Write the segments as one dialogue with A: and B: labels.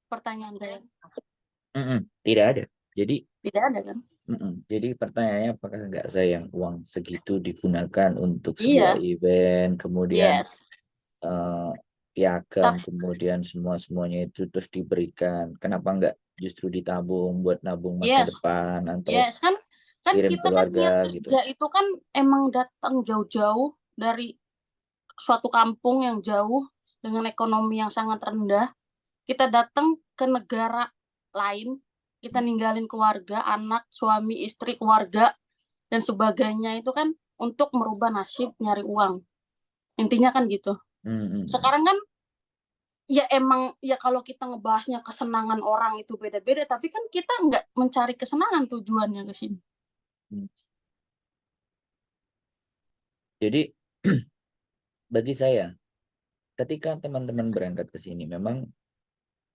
A: pertanyaan saya?
B: Tidak ada. Jadi
A: Tidak ada kan?
B: Jadi pertanyaannya apakah nggak sayang uang segitu digunakan untuk sebuah
A: Iya,
B: event, kemudian
A: yes.
B: piagam,
A: Tapi
B: kemudian semuanya itu terus diberikan. Kenapa nggak justru ditabung buat nabung masa
A: yes,
B: depan atau
A: yes kan
B: kirim
A: kita kan niat
B: keluarga gitu?
A: kerja itu kan emang datang jauh-jauh dari suatu kampung yang jauh dengan ekonomi yang sangat rendah. Kita datang ke negara lain, kita ninggalin keluarga, anak, suami, istri, keluarga, dan sebagainya itu kan untuk merubah nasib, nyari uang. Intinya kan gitu. Sekarang kan ya emang ya kalau kita ngebahasnya kesenangan orang itu beda-beda, tapi kan kita nggak mencari kesenangan tujuannya ke sini.
B: Jadi bagi saya, ketika teman-teman berangkat ke sini, memang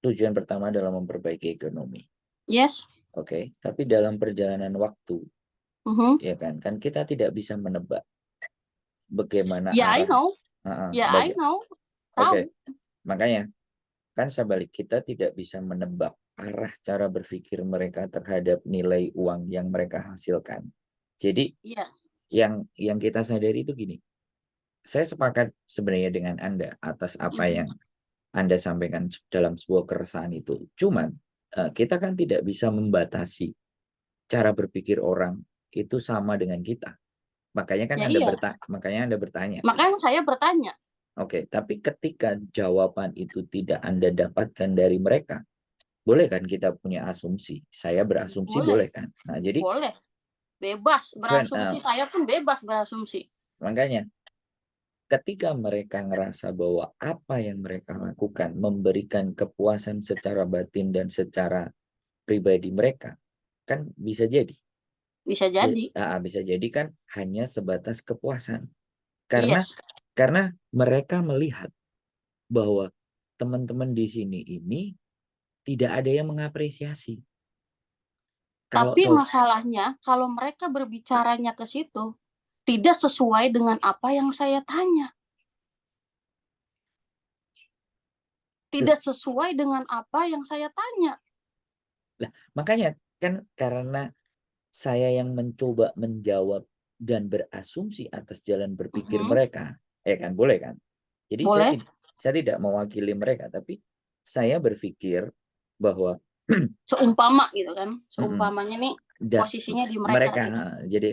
B: tujuan pertama adalah memperbaiki ekonomi.
A: Yes.
B: Oke, tapi dalam perjalanan waktu, ya kan kita tidak bisa menebak bagaimana
A: Ya, I
B: arah.
A: know. Ya, I know. Tahu.
B: Oke, makanya kan sebalik kita tidak bisa menebak arah cara berpikir mereka terhadap nilai uang yang mereka hasilkan. Jadi
A: Yes.
B: yang kita sadari itu gini, saya sepakat sebenarnya dengan Anda atas apa yang Anda sampaikan dalam sebuah keresahan itu. Cuman kita kan tidak bisa membatasi cara berpikir orang itu sama dengan kita. Makanya kan
A: Ya, iya.
B: Anda bertanya.
A: Makanya saya bertanya.
B: Oke, tapi ketika jawaban itu tidak Anda dapatkan dari mereka, boleh kan kita punya asumsi? Saya berasumsi
A: Boleh.
B: boleh kan? Nah, jadi
A: Boleh. Bebas berasumsi. Saya pun bebas berasumsi.
B: makanya ketika mereka ngerasa bahwa apa yang mereka lakukan memberikan kepuasan secara batin dan secara pribadi mereka, kan bisa jadi.
A: Bisa jadi.
B: Bisa jadi kan hanya sebatas kepuasan. Karena
A: Yes.
B: karena mereka melihat bahwa teman-teman di sini ini tidak ada yang mengapresiasi. Kalau
A: Tapi masalahnya, kalau mereka berbicaranya ke situ, tidak sesuai dengan apa yang saya tanya. Tidak sesuai dengan apa yang saya tanya.
B: Lah, makanya kan karena saya yang mencoba menjawab dan berasumsi atas jalan berpikir mereka, ya kan boleh kan? Jadi
A: Boleh.
B: saya tidak mewakili mereka, tapi saya berpikir bahwa
A: Seumpama gitu kan. Seumpamanya nih posisinya di mereka
B: mereka,
A: nih.
B: jadi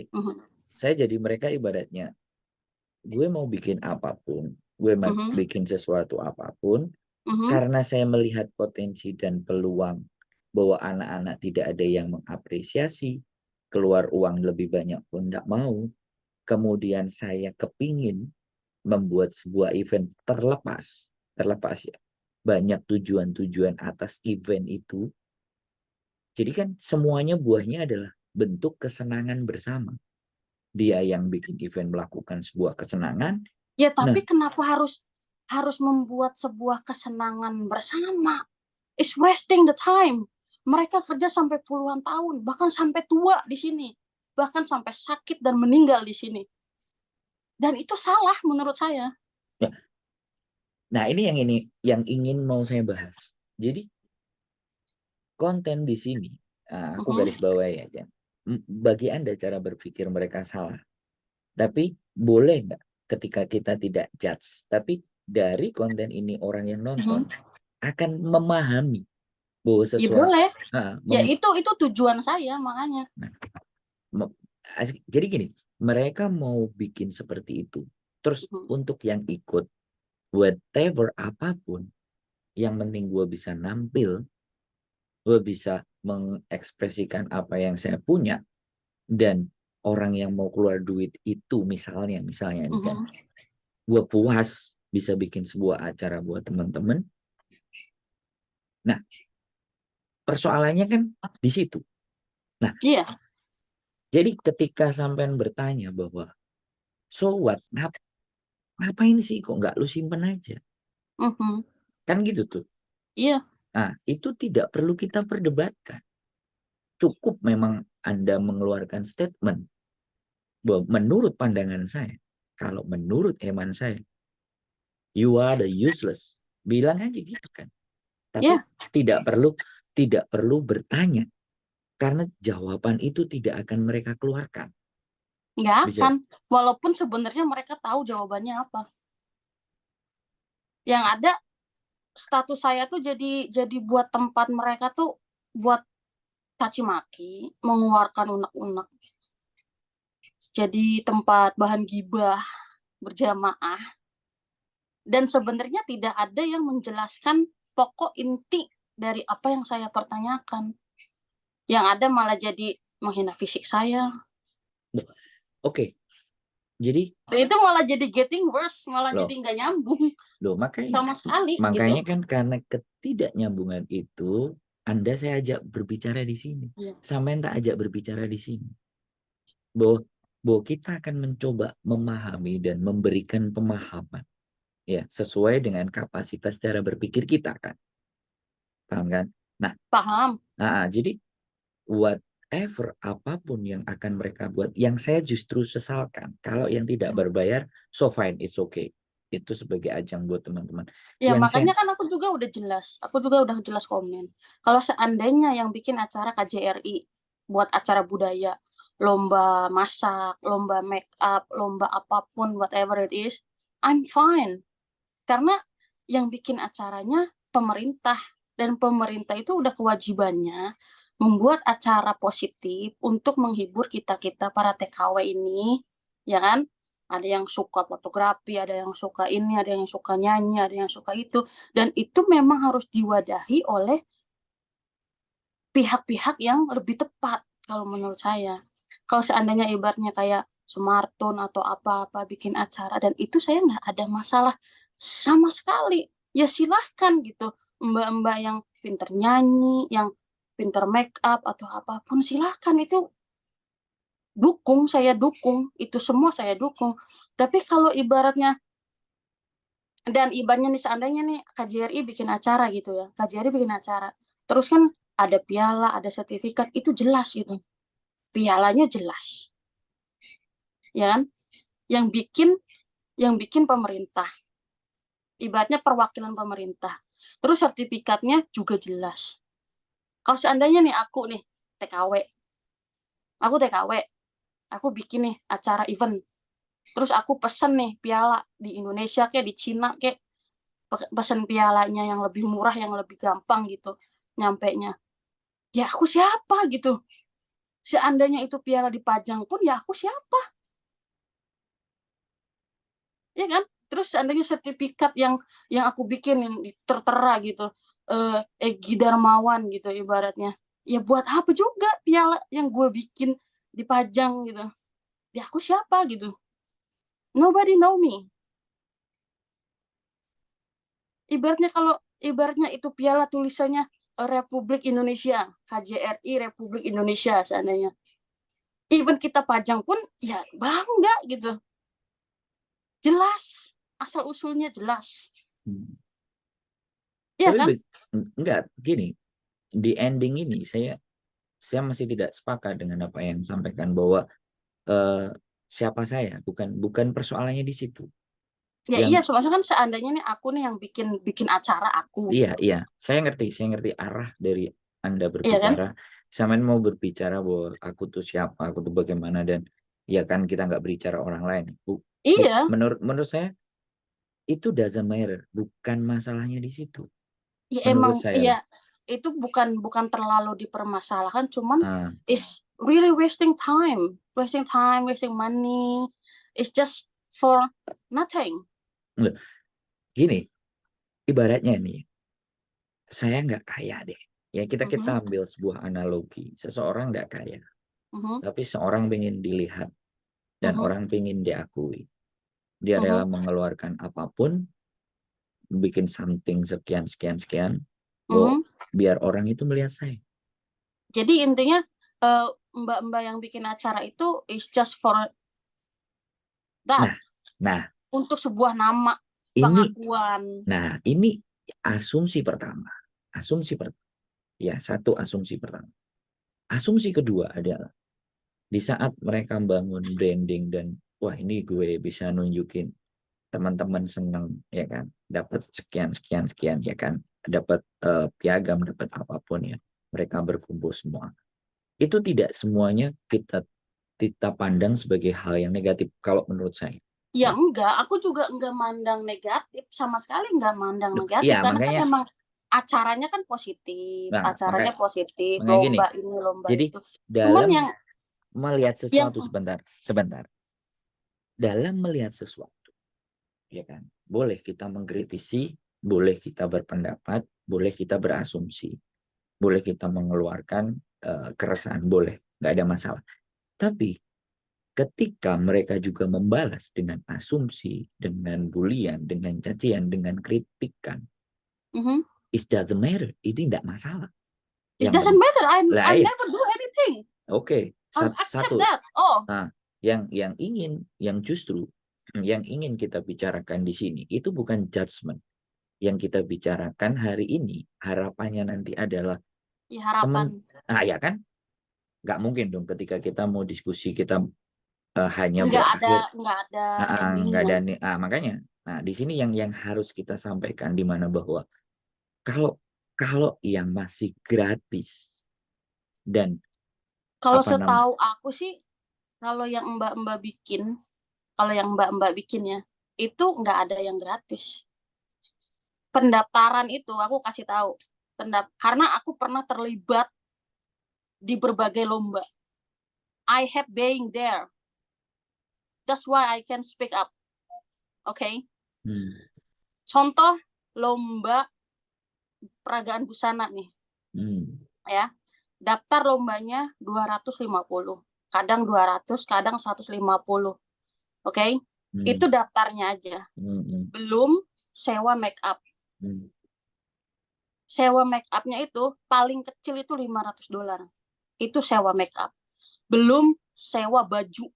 B: saya jadi mereka ibaratnya, gue mau bikin apapun, gue mau bikin sesuatu apapun, karena saya melihat potensi dan peluang bahwa anak-anak tidak ada yang mengapresiasi, keluar uang lebih banyak pun tidak mau, kemudian saya kepingin membuat sebuah event terlepas ya, banyak tujuan-tujuan atas event itu, jadi kan semuanya buahnya adalah bentuk kesenangan bersama. Dia yang bikin event melakukan sebuah kesenangan.
A: Ya, tapi kenapa harus membuat sebuah kesenangan bersama? It's wasting the time. Mereka kerja sampai puluhan tahun, bahkan sampai tua di sini. Bahkan sampai sakit dan meninggal di sini. Dan itu salah menurut saya.
B: Nah, ini yang ingin mau saya bahas. Jadi konten di sini, aku garis bawahi aja. Bagi Anda cara berpikir mereka salah. Tapi boleh nggak ketika kita tidak judge, tapi dari konten ini orang yang nonton akan memahami bahwa
A: Ya
B: sesuatu.
A: boleh. Ya itu tujuan saya makanya.
B: Jadi gini, mereka mau bikin seperti itu. Terus untuk yang ikut, whatever apapun, yang penting gue bisa nampil, gue bisa mengekspresikan apa yang saya punya, dan orang yang mau keluar duit itu misalnya ini kan, gue puas bisa bikin sebuah acara buat teman-teman. Nah, persoalannya kan di situ. Nah,
A: iya.
B: jadi ketika sampean bertanya bahwa so what, ngapain sih kok nggak lu simpen aja? Kan gitu tuh.
A: Iya.
B: Nah, itu tidak perlu kita perdebatkan. Cukup memang Anda mengeluarkan statement bahwa menurut pandangan saya, kalau menurut hemat saya, you are the useless. Bilang aja gitu kan. Tapi tidak perlu bertanya, karena jawaban itu tidak akan mereka keluarkan.
A: Nggak akan, walaupun sebenarnya mereka tahu jawabannya apa. Yang ada status saya tuh jadi buat tempat mereka tuh buat caci maki, mengeluarkan unek-unek. Jadi tempat bahan gibah berjamaah. Dan sebenarnya tidak ada yang menjelaskan pokok inti dari apa yang saya pertanyakan. Yang ada malah jadi menghina fisik saya.
B: Oke. Jadi
A: itu malah jadi getting worse, malah jadi nggak nyambung.
B: Makanya
A: sama sekali.
B: Makanya
A: gitu.
B: kan karena ketidaknyambungan itu, Anda saya ajak berbicara di sini. Sampai tak ajak berbicara di sini. Bahwa kita akan mencoba memahami dan memberikan pemahaman ya sesuai dengan kapasitas cara berpikir kita kan. Paham kan? Nah,
A: paham.
B: Jadi whatever apapun yang akan mereka buat, yang saya justru sesalkan kalau yang tidak berbayar, so fine, it's okay. Itu sebagai ajang buat teman-teman.
A: Ya makanya kan aku juga udah jelas komen. Kalau seandainya yang bikin acara KJRI buat acara budaya, lomba masak, lomba make up, lomba apapun, whatever it is, I'm fine. Karena yang bikin acaranya pemerintah, dan pemerintah itu udah kewajibannya membuat acara positif untuk menghibur kita-kita para TKW ini, ya kan? Ada yang suka fotografi, ada yang suka ini, ada yang suka nyanyi, ada yang suka itu, dan itu memang harus diwadahi oleh pihak-pihak yang lebih tepat kalau menurut saya. Kalau seandainya ibaratnya kayak Sumartun atau apa-apa bikin acara, dan itu saya nggak ada masalah sama sekali. Ya silahkan gitu, mbak-mbak yang pinter nyanyi, yang pinter make up atau apapun, silahkan, itu saya dukung, itu semua saya dukung. Tapi kalau ibaratnya, dan ibaratnya nih seandainya nih KJRI bikin acara gitu ya, KJRI bikin acara, terus kan ada piala, ada sertifikat, itu jelas gitu. Pialanya jelas. Ya kan? Yang bikin pemerintah. Ibaratnya perwakilan pemerintah. Terus sertifikatnya juga jelas. Kalau seandainya nih aku nih TKW, aku bikin nih acara event, terus aku pesen nih piala di Indonesia kayak di Cina kayak, pesen pialanya yang lebih murah, yang lebih gampang gitu nyampenya. Ya aku siapa gitu? Seandainya itu piala dipajang pun, ya aku siapa? Ya kan? Terus seandainya sertifikat yang aku bikin yang tertera gitu, Egy Darmawan gitu ibaratnya, ya buat apa juga piala yang gue bikin dipajang gitu? Ya aku siapa gitu? Nobody know me. Ibaratnya itu piala tulisannya Republik Indonesia, KJRI Republik Indonesia seandainya. Even kita pajang pun ya bangga gitu. Jelas, asal usulnya jelas. Iya kan?
B: Enggak, gini. Di ending ini saya masih tidak sepakat dengan apa yang disampaikan bahwa siapa saya, bukan persoalannya di situ.
A: Ya iya, soalnya kan seandainya nih aku nih yang bikin acara aku.
B: Iya, iya. Saya ngerti arah dari Anda berbicara.
A: Iya kan?
B: Sama mau berbicara bahwa aku tuh siapa, aku tuh bagaimana, dan ya kan kita nggak berbicara orang lain.
A: Iya.
B: Menurut saya itu doesn't matter, bukan masalahnya di situ.
A: Ya emang iya, itu bukan terlalu dipermasalahkan, cuman is really wasting time, wasting money. It's just for nothing.
B: Gini, ibaratnya nih, saya nggak kaya deh. Ya kita ambil sebuah analogi, seseorang nggak kaya, tapi seorang ingin dilihat dan orang ingin diakui. Dia rela mengeluarkan apapun, bikin something sekian, biar orang itu melihat saya.
A: Jadi intinya mbak-mbak yang bikin acara itu is just for that.
B: Nah,
A: untuk sebuah nama,
B: pengakuan. Ini asumsi pertama. Ya, satu asumsi pertama. Asumsi kedua adalah di saat mereka bangun branding dan wah ini gue bisa nunjukin teman-teman seneng ya kan, dapat sekian ya kan. dapat piagam, dapat apapun ya, mereka berkumpul semua. Itu tidak semuanya kita pandang sebagai hal yang negatif kalau menurut saya.
A: Ya enggak, aku juga enggak mandang negatif, sama sekali enggak mandang negatif,
B: Iya,
A: karena kan
B: makanya
A: emang acaranya kan positif,
B: nah,
A: acaranya positif,
B: makanya gini.
A: lomba ini, lomba
B: Jadi
A: itu. Cuman
B: dalam
A: yang
B: melihat
A: yang
B: sesuatu sebentar. Dalam melihat sesuatu, ya kan? Boleh kita mengkritisi, boleh kita berpendapat, boleh kita berasumsi, boleh kita mengeluarkan keresahan, boleh, nggak ada masalah. Tapi ketika mereka juga membalas dengan asumsi, dengan bulian, dengan cacian, dengan kritikan, it doesn't matter, itu tidak masalah.
A: it doesn't matter, I
B: Lain.
A: never do anything.
B: Oke,
A: Accept
B: satu.
A: that. Oh,
B: Nah, yang justru yang ingin kita bicarakan di sini itu bukan judgement. Yang kita bicarakan hari ini, harapannya nanti adalah
A: ya harapan.
B: ya kan? Nggak mungkin dong ketika kita mau diskusi kita hanya
A: Nggak
B: berakhir
A: ada
B: nggak
A: endingnya.
B: ada makanya. Nah, di sini yang harus kita sampaikan di mana bahwa kalau kalau yang masih gratis dan
A: Kalau setahu aku sih, kalau yang mbak-mbak bikin, kalau yang mbak-mbak bikin ya, itu nggak ada yang gratis. Pendaftaran itu aku kasih tahu, karena aku pernah terlibat di berbagai lomba. I have been there. That's why I can speak up. Okay? Contoh lomba peragaan busana nih. Ya. Daftar lombanya 250. Kadang 200, kadang 150. Oke? Itu daftarnya aja. Belum sewa make up. Sewa make up-nya itu paling kecil itu $500. Itu sewa make up. Belum sewa baju.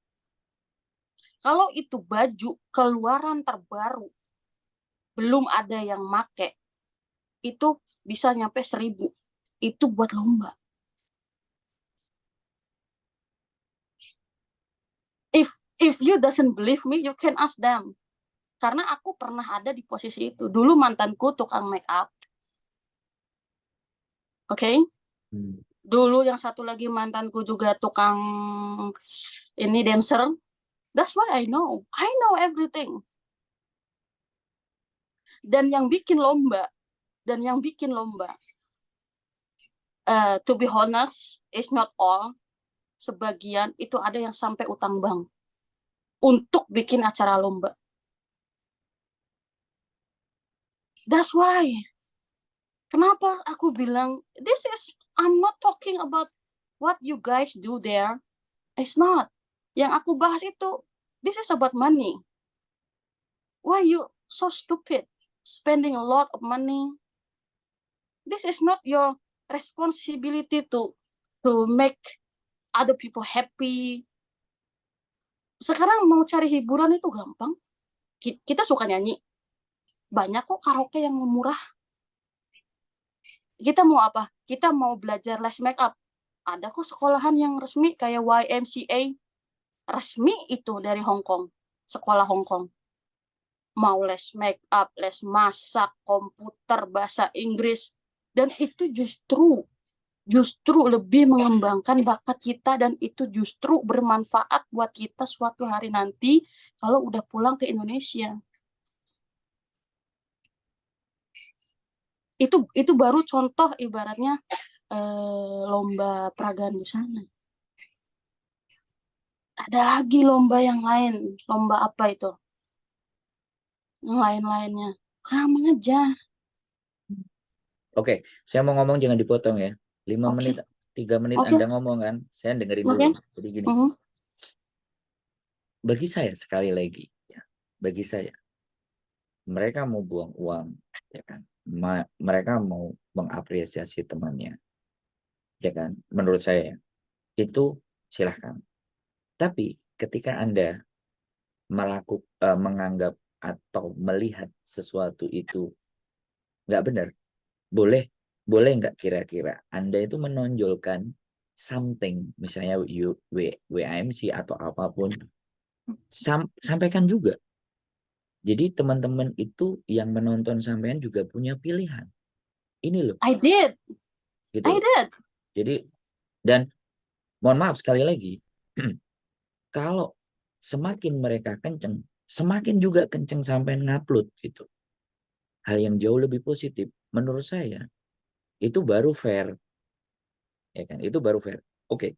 A: Kalau itu baju keluaran terbaru, belum ada yang make, itu bisa nyampe 1.000. Itu buat lomba. If you doesn't believe me, you can ask them. Karena aku pernah ada di posisi itu. Dulu mantanku tukang make up. Oke? Dulu yang satu lagi mantanku juga tukang ini dancer. That's why I know everything. Dan yang bikin lomba, to be honest, is not all. Sebagian itu ada yang sampai utang bank untuk bikin acara lomba. That's why. Kenapa aku bilang, I'm not talking about what you guys do there. It's not. Yang aku bahas itu, this is about money. Why you so stupid? Spending a lot of money. This is not your responsibility to make other people happy. Sekarang mau cari hiburan itu gampang. Kita suka nyanyi. Banyak kok karaoke yang murah. Kita mau apa? Kita mau belajar les make up. Ada kok sekolahan yang resmi kayak YMCA. Resmi itu dari Hong Kong. Sekolah Hong Kong. Mau les make up, les masak, komputer, bahasa Inggris. Dan itu justru lebih mengembangkan bakat kita, dan itu justru bermanfaat buat kita suatu hari nanti kalau udah pulang ke Indonesia. Itu baru contoh ibaratnya lomba peragaan busana. Ada lagi lomba yang lain. Lomba apa itu? Yang lain-lainnya. Sama aja.
B: Oke, saya mau ngomong jangan dipotong ya. 5 menit, 3 menit Anda ngomong kan, saya dengerin dulu. Jadi gini, bagi saya sekali lagi, ya, bagi saya, mereka mau buang uang, ya kan, mereka mau mengapresiasi temannya, ya kan, menurut saya itu silahkan. Tapi ketika Anda menganggap atau melihat sesuatu itu nggak benar, boleh nggak kira-kira Anda itu menonjolkan something, misalnya WAMC atau apapun, sampaikan juga. Jadi teman-teman itu yang menonton sampean juga punya pilihan. Ini loh.
A: I did.
B: Gitu
A: I
B: loh.
A: did.
B: Jadi, dan mohon maaf sekali lagi, kalau semakin mereka kenceng, semakin juga kenceng sampai ngupload gitu. Hal yang jauh lebih positif menurut saya itu baru fair. Ya kan? Itu baru fair. Oke.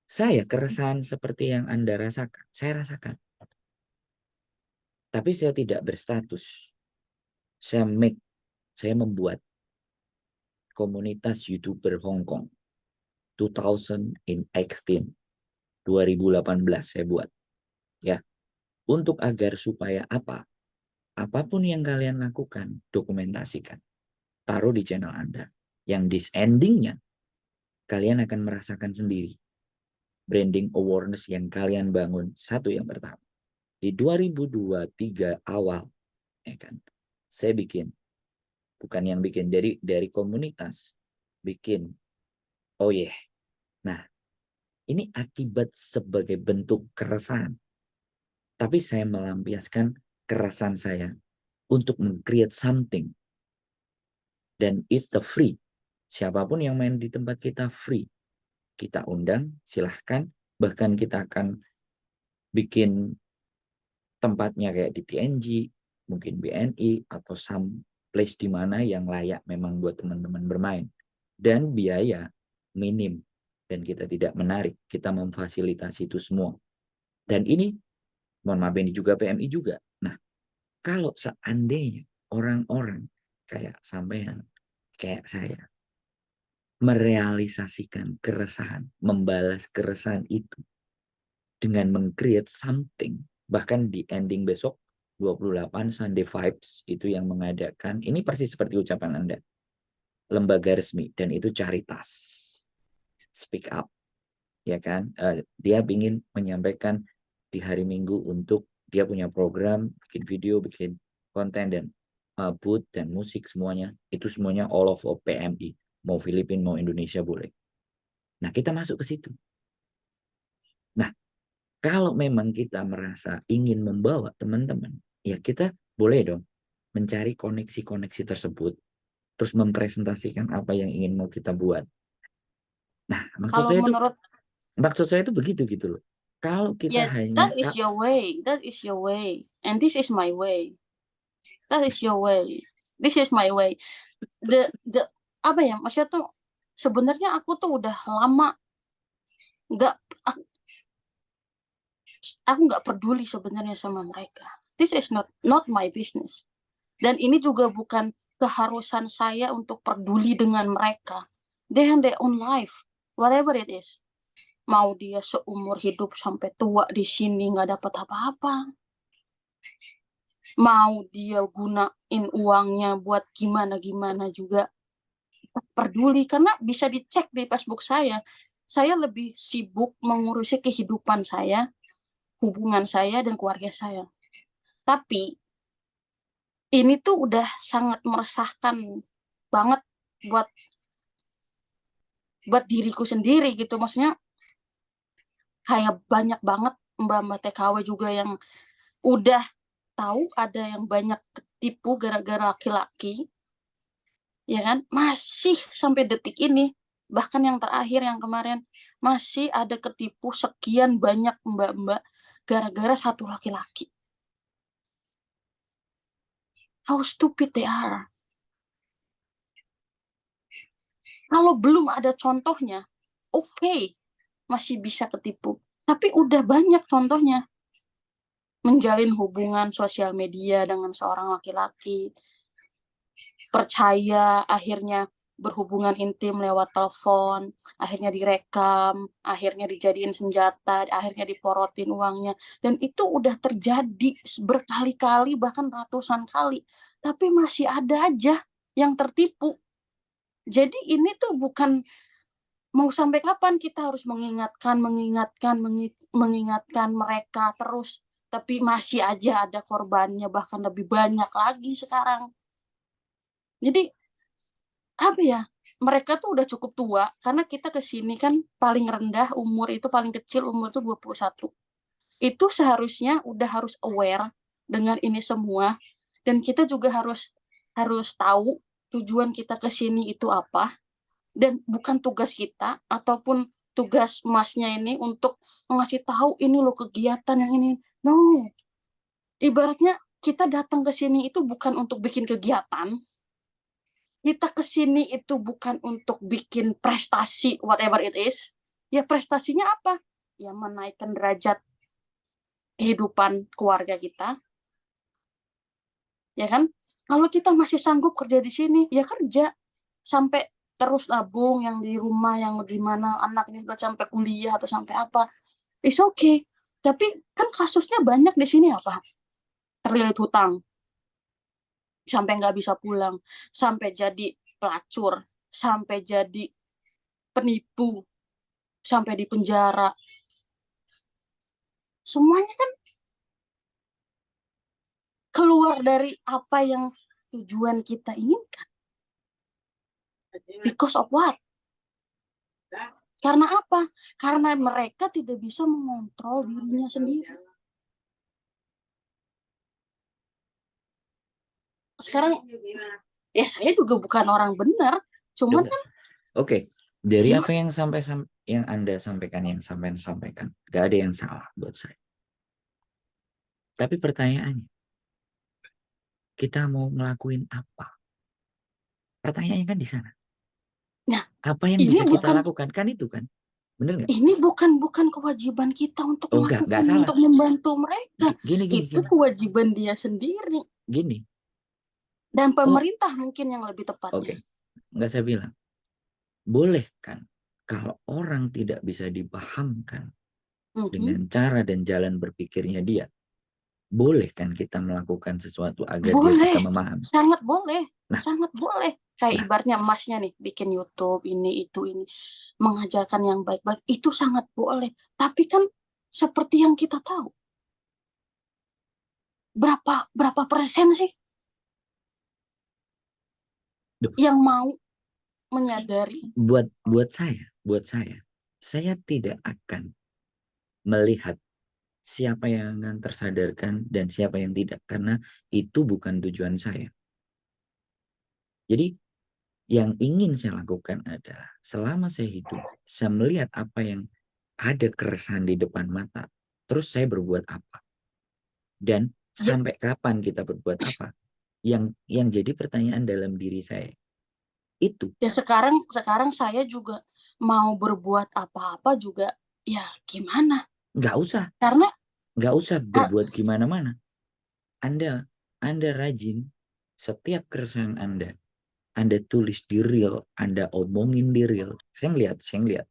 B: Saya keresahan seperti yang Anda rasakan, saya rasakan. Tapi saya tidak berstatus. Saya membuat komunitas YouTuber Hong Kong 2018 saya buat, ya, untuk agar supaya apapun yang kalian lakukan, dokumentasikan, taruh di channel Anda, yang this endingnya kalian akan merasakan sendiri branding awareness yang kalian bangun. Satu yang pertama di 2023 awal, ya kan, saya bikin, bukan yang bikin, dari komunitas bikin, oh yeah, nah ini akibat sebagai bentuk keresahan. Tapi saya melampiaskan keresahan saya untuk meng-create something. Dan it's the free. Siapapun yang main di tempat kita free. Kita undang, silahkan. Bahkan kita akan bikin tempatnya kayak di TNG, mungkin BNI, atau some place di mana yang layak memang buat teman-teman bermain. Dan biaya minim. Dan kita tidak menarik. Kita memfasilitasi itu semua. Dan ini, mohon maaf, ini juga PMI juga. Nah, kalau seandainya orang-orang kayak sampean, kayak saya, merealisasikan keresahan, membalas keresahan itu dengan meng-create something, bahkan di ending besok 28 Sunday Vibes itu yang mengadakan, ini persis seperti ucapan Anda, lembaga resmi, dan itu caritas, speak up, ya kan, dia ingin menyampaikan di hari Minggu untuk dia punya program, bikin video, bikin konten, dan booth dan musik semuanya, itu semuanya all of PMI, mau Filipina, mau Indonesia boleh. Nah, kita masuk ke situ. Nah, kalau memang kita merasa ingin membawa teman-teman, ya kita boleh dong mencari koneksi-koneksi tersebut, terus mempresentasikan apa yang ingin mau kita buat. Nah,
A: Kalau menurut
B: maksud saya itu begitu gitu loh. Kalau kita hanya
A: that is your way, that is your way, and this is my way. That is your way. This is my way. The apa ya? Maksudnya tuh sebenarnya aku tuh udah lama nggak aku nggak peduli sebenarnya sama mereka. This is not my business. Dan ini juga bukan keharusan saya untuk peduli dengan mereka. They have their own life, whatever it is. Mau dia seumur hidup sampai tua di sini nggak dapat apa-apa. Mau dia gunain uangnya buat gimana-gimana juga peduli, karena bisa dicek di Facebook saya. Saya lebih sibuk mengurusi kehidupan saya, hubungan saya, dan keluarga saya. Tapi ini tuh udah sangat meresahkan banget buat diriku sendiri gitu. Maksudnya kayak banyak banget mbak-mbak TKW juga yang udah tahu ada yang banyak ketipu gara-gara laki-laki, ya kan, masih sampai detik ini, bahkan yang terakhir yang kemarin masih ada ketipu sekian banyak mbak-mbak gara-gara satu laki-laki. How stupid they are. Kalau belum ada contohnya, oke, masih bisa ketipu. Tapi udah banyak contohnya. Menjalin hubungan sosial media dengan seorang laki-laki, percaya, akhirnya berhubungan intim lewat telepon, akhirnya direkam, akhirnya dijadiin senjata, akhirnya diporotin uangnya. Dan itu udah terjadi berkali-kali, bahkan ratusan kali. Tapi masih ada aja yang tertipu. Jadi ini tuh bukan mau sampai kapan kita harus mengingatkan mereka terus, tapi masih aja ada korbannya, bahkan lebih banyak lagi sekarang. Jadi apa ya, mereka tuh udah cukup tua, karena kita kesini kan paling rendah umur itu, paling kecil umur itu 21. Itu seharusnya udah harus aware dengan ini semua, dan kita juga harus tahu tujuan kita ke sini itu apa, dan bukan tugas kita ataupun tugas masnya ini untuk ngasih tahu ini loh kegiatan yang ini. No, ibaratnya kita datang ke sini itu bukan untuk bikin kegiatan, kita ke sini itu bukan untuk bikin prestasi whatever it is. Ya prestasinya apa? Ya menaikkan derajat kehidupan keluarga kita, ya kan? Kalau kita masih sanggup kerja di sini, ya kerja sampai terus nabung yang di rumah, yang di mana anak ini sudah sampai kuliah atau sampai apa. It's okay. Tapi kan kasusnya banyak di sini apa? Terlilit hutang, sampai nggak bisa pulang, sampai jadi pelacur, sampai jadi penipu, sampai di penjara. Semuanya kan keluar dari apa yang tujuan kita inginkan. Because of what? Karena apa? Karena mereka tidak bisa mengontrol dirinya sendiri. Sekarang, ya saya juga bukan orang benar, cuman kan.
B: Oke, dari apa yang yang Anda sampaikan, yang sampai sampaikan, gak ada yang salah buat saya. Tapi pertanyaannya, kita mau ngelakuin apa? Pertanyaannya kan di sana.
A: Nah,
B: apa yang bisa kita lakukan kan itu kan, bener nggak?
A: Ini bukan kewajiban kita untuk melakukan,
B: enggak salah.
A: untuk membantu mereka.
B: Gini,
A: itu kewajiban dia sendiri.
B: Gini.
A: Dan pemerintah mungkin yang lebih tepatnya.
B: Oke, nggak saya bilang. Boleh kan kalau orang tidak bisa dipahamkan dengan cara dan jalan berpikirnya dia, boleh kan kita melakukan sesuatu agar dia bisa memahami?
A: Sangat boleh. Sangat boleh. Kayak ibaratnya emasnya nih, bikin YouTube, ini, itu, ini. Mengajarkan yang baik-baik, itu sangat boleh. Tapi kan seperti yang kita tahu, berapa persen sih yang mau menyadari?
B: Buat saya tidak akan melihat siapa yang akan tersadarkan dan siapa yang tidak, karena itu bukan tujuan saya. Jadi yang ingin saya lakukan adalah selama saya hidup, saya melihat apa yang ada keresahan di depan mata, terus saya berbuat apa, dan sampai kapan kita berbuat apa, yang jadi pertanyaan dalam diri saya itu.
A: Ya sekarang saya juga mau berbuat apa-apa juga, ya gimana?
B: Nggak usah.
A: Karena
B: nggak usah berbuat gimana-mana. Anda rajin, setiap keresahan Anda tulis di reel, Anda omongin di reel. Saya ngeliat,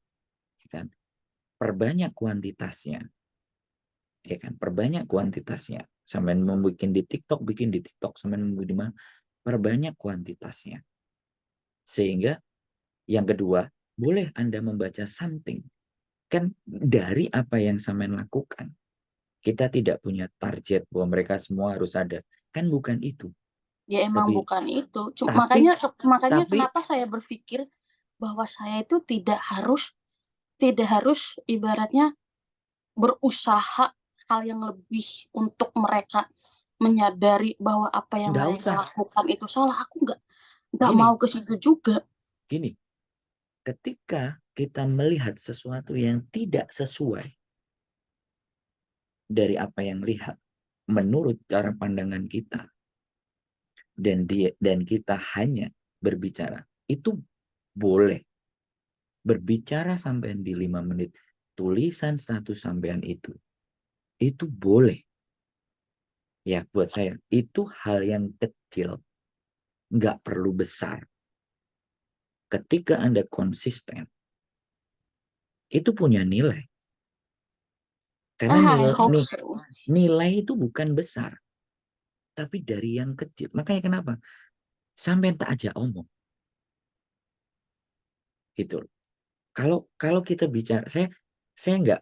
B: kan? Perbanyak kuantitasnya, ya kan? Perbanyak kuantitasnya. Sampai membuat di TikTok, bikin di TikTok, sampai membuat di mana? Perbanyak kuantitasnya. Sehingga yang kedua, boleh Anda membaca something. Kan dari apa yang sampean lakukan, kita tidak punya target bahwa mereka semua harus ada. Kan bukan itu.
A: Ya emang bukan itu. Makanya kenapa saya berpikir bahwa saya itu tidak harus ibaratnya berusaha hal yang lebih untuk mereka menyadari bahwa apa yang mereka lakukan itu salah. Aku nggak mau ke situ juga.
B: Gini, ketika kita melihat sesuatu yang tidak sesuai dari apa yang lihat menurut cara pandangan kita, dan kita hanya berbicara, itu boleh. Berbicara sampai di 5 menit, tulisan status sampean itu boleh. Ya, buat saya itu hal yang kecil, nggak perlu besar. Ketika Anda konsisten, itu punya nilai. Karena nilai itu bukan besar, tapi dari yang kecil. Makanya kenapa sampai tak aja omong gitu. Kalau kita bicara, saya nggak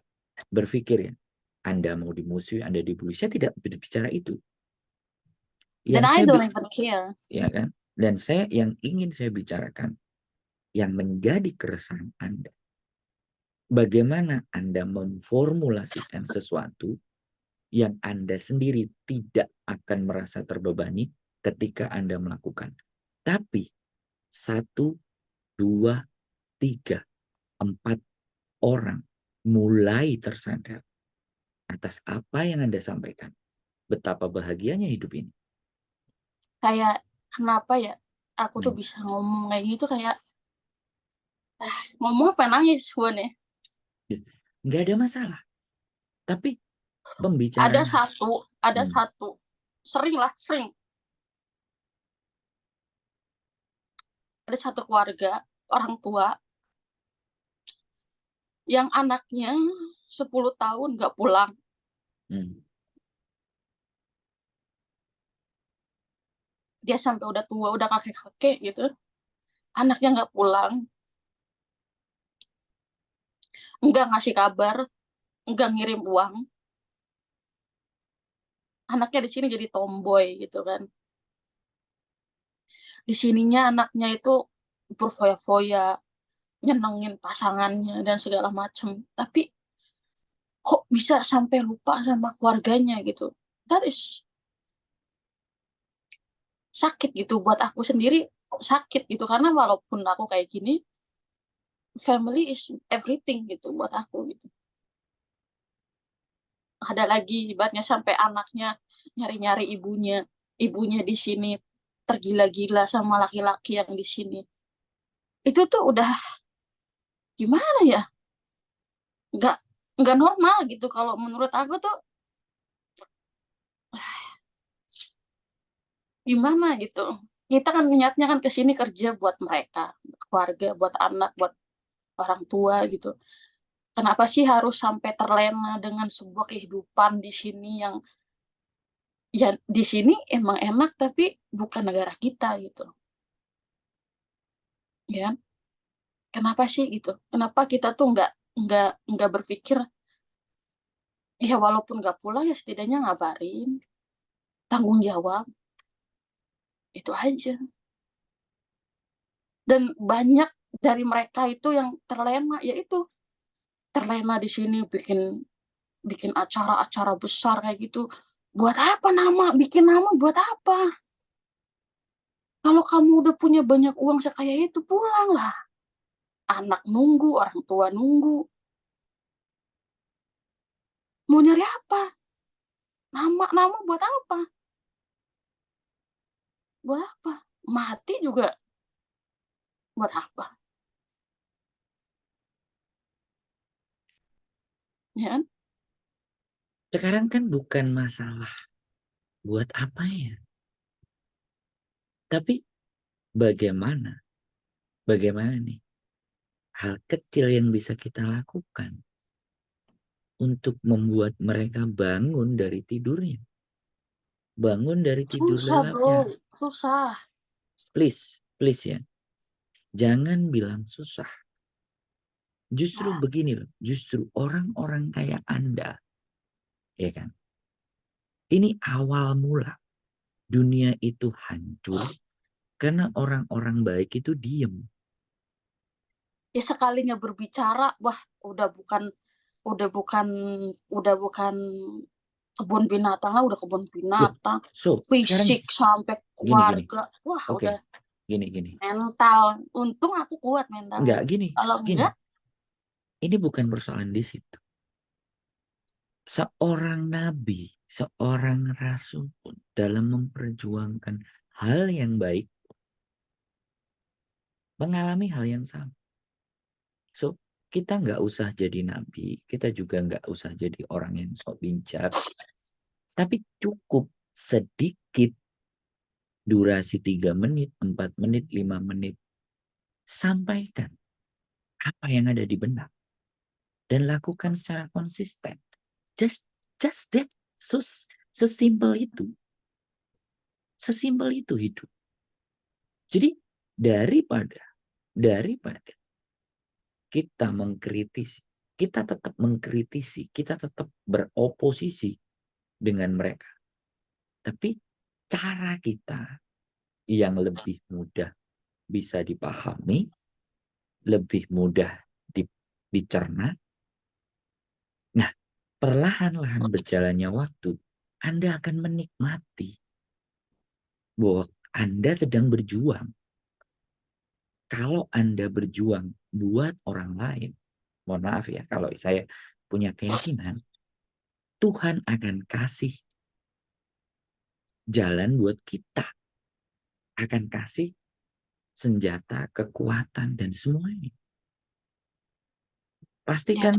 B: berpikir ya Anda mau dimusuhi, Anda dibully. Saya tidak berbicara itu.
A: Dan I don't even care.
B: Ya kan? Dan yang ingin saya bicarakan, yang menjadi keresahan Anda, bagaimana Anda memformulasikan sesuatu yang Anda sendiri tidak akan merasa terbebani ketika Anda melakukan. Tapi 1, 2, 3, 4 orang mulai tersadar atas apa yang Anda sampaikan. Betapa bahagianya hidup ini.
A: Kayak kenapa ya aku tuh bisa ngomong kayak gitu, kayak ngomong pengen nangis gue nih.
B: Nggak ada masalah. Tapi pembicaraan
A: ada satu sering ada satu keluarga orang tua yang anaknya 10 tahun nggak pulang. Dia sampai udah tua, udah kakek-kakek gitu, anaknya nggak pulang, nggak ngasih kabar, nggak ngirim uang. Anaknya di sini jadi tomboy gitu kan. Di sininya anaknya itu berfoya-foya, nyenengin pasangannya dan segala macem. Tapi kok bisa sampai lupa sama keluarganya gitu. That is sakit gitu buat aku sendiri, sakit gitu, karena walaupun aku kayak gini, family is everything gitu buat aku gitu. Ada lagi ibaratnya sampai anaknya nyari-nyari ibunya di sini tergila-gila sama laki-laki yang di sini. Itu tuh udah gimana ya, nggak nggak normal gitu kalau menurut aku tuh. Gimana gitu, kita kan niatnya kan ke sini kerja buat mereka, keluarga, buat anak, buat orang tua gitu. Kenapa sih harus sampai terlena dengan sebuah kehidupan di sini yang ya di sini emang enak tapi bukan negara kita gitu ya. Kenapa sih gitu, kenapa kita tuh nggak berpikir ya walaupun nggak pulang ya setidaknya ngabarin, tanggung jawab, itu aja. Dan banyak dari mereka itu yang terlena, yaitu terlena di sini bikin bikin acara-acara besar kayak gitu. Buat apa nama, bikin nama buat apa? Kalau kamu udah punya banyak uang sekaya itu, pulanglah. Anak nunggu, orang tua nunggu. Mau nyari apa? Nama buat apa? Buat apa? Mati juga buat apa? Ya kan?
B: Sekarang kan bukan masalah buat apa ya. Tapi bagaimana nih hal kecil yang bisa kita lakukan untuk membuat mereka bangun dari tidurnya. Bangun dari tidur
A: Susah bro,
B: lelapnya.
A: susah.
B: Please ya. Jangan bilang susah. Justru begini loh. Justru orang-orang kayak Anda. Ya kan? Ini awal mula. Dunia itu hancur. Karena orang-orang baik itu diem.
A: Ya sekalinya berbicara, wah udah bukan udah bukan udah bukan kebun binatang lah, udah kebun
B: Loh,
A: binatang,
B: sekarang
A: fisik sampai
B: gini.
A: keluarga, wah
B: Oke,
A: udah
B: gini.
A: mental. Untung aku kuat mentalnya.
B: Enggak,
A: Kalau
B: gini.
A: enggak,
B: Ini bukan persoalan di situ. Seorang nabi, seorang rasul pun dalam memperjuangkan hal yang baik mengalami hal yang sama. So, kita nggak usah jadi nabi, kita juga nggak usah jadi orang yang sok bijak, tapi cukup sedikit durasi 3 menit, 4 menit, 5 menit. Sampaikan apa yang ada di benak dan lakukan secara konsisten. Just that. Sesimpel itu. Sesimpel itu hidup. Jadi daripada kita mengkritisi, kita tetap mengkritisi, kita tetap beroposisi dengan mereka. Tapi cara kita yang lebih mudah bisa dipahami, lebih mudah dicerna. Nah, perlahan-lahan berjalannya waktu, Anda akan menikmati bahwa Anda sedang berjuang. Kalau Anda berjuang buat orang lain, mohon maaf ya, kalau saya punya keyakinan, Tuhan akan kasih jalan buat kita. Akan kasih senjata, kekuatan, dan semuanya. Pastikan,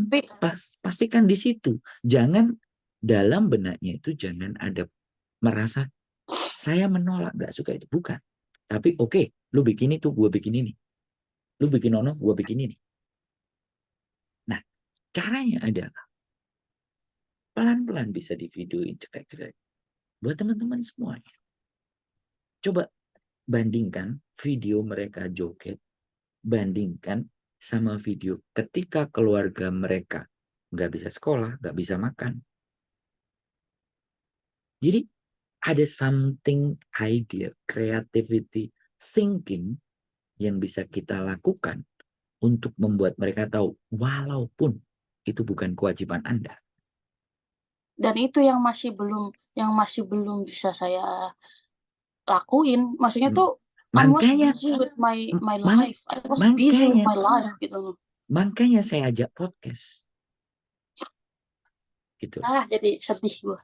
B: pastikan di situ. Jangan dalam benaknya itu jangan ada merasa saya menolak, nggak suka itu. Bukan. Tapi oke, lu bikin itu, gue bikin ini. Lu bikin ono, gue bikin ini. Nah, caranya adalah pelan-pelan bisa di videoin cekrek-cekrek. Buat teman-teman semuanya. Coba bandingkan video mereka joget, bandingkan sama video ketika keluarga mereka nggak bisa sekolah, nggak bisa makan. Jadi ada something idea, creativity, thinking yang bisa kita lakukan untuk membuat mereka tahu walaupun itu bukan kewajiban Anda.
A: Dan itu yang masih belum bisa saya lakuin. Maksudnya tuh I was
B: Makanya
A: busy with my life. I was busy with my life gitu.
B: Makanya saya ajak podcast. Gitu.
A: Jadi sedih gue.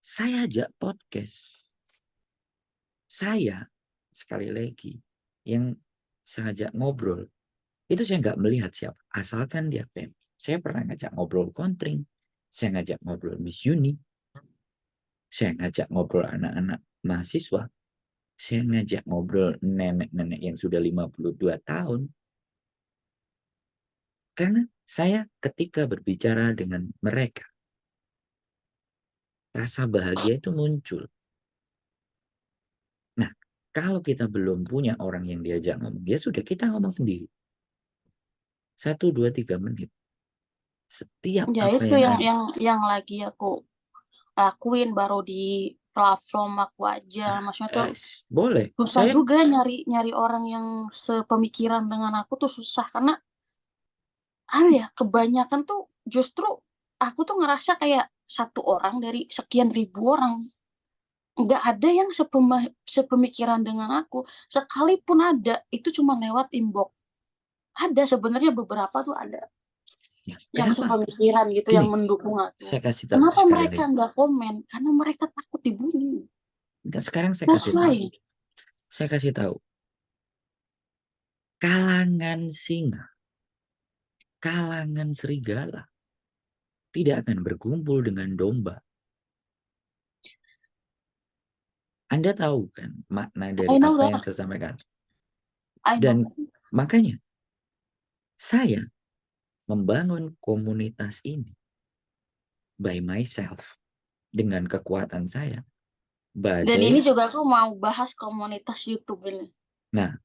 B: Saya ajak podcast. Saya sekali lagi yang saya ajak ngobrol itu saya nggak melihat siapa, asalkan dia PEM. Saya pernah ngajak ngobrol Kontring, saya ngajak ngobrol Miss Uni, saya ngajak ngobrol anak-anak mahasiswa, saya ngajak ngobrol nenek-nenek yang sudah 52 tahun. Karena saya ketika berbicara dengan mereka, rasa bahagia itu muncul. Nah, kalau kita belum punya orang yang diajak ngomong, ya sudah kita ngomong sendiri. 1, 2, 3 menit. Setiap
A: Ya
B: apa
A: itu
B: yang
A: lagi aku lakuin baru di platform aku aja. Maksudnya tuh
B: boleh.
A: susah juga nyari orang yang sepemikiran dengan aku tuh susah karena kebanyakan tuh justru aku tuh ngerasa kayak satu orang dari sekian ribu orang. Nggak ada yang sepemikiran dengan aku. Sekalipun ada, itu cuma lewat inbox. Ada sebenarnya beberapa tuh ada yang sepemikiran gitu, yang mendukung aku.
B: Saya kasih tahu
A: Kenapa mereka nggak komen? Karena mereka takut dibully.
B: Sekarang saya kasih tahu. Saya kasih tahu. Kalangan singa, kalangan serigala tidak akan berkumpul dengan domba. Anda tahu kan makna dari apa yang saya sampaikan? Dan makanya saya membangun komunitas ini by myself dengan kekuatan saya.
A: Dan ini juga aku mau bahas komunitas YouTube ini.
B: Nah,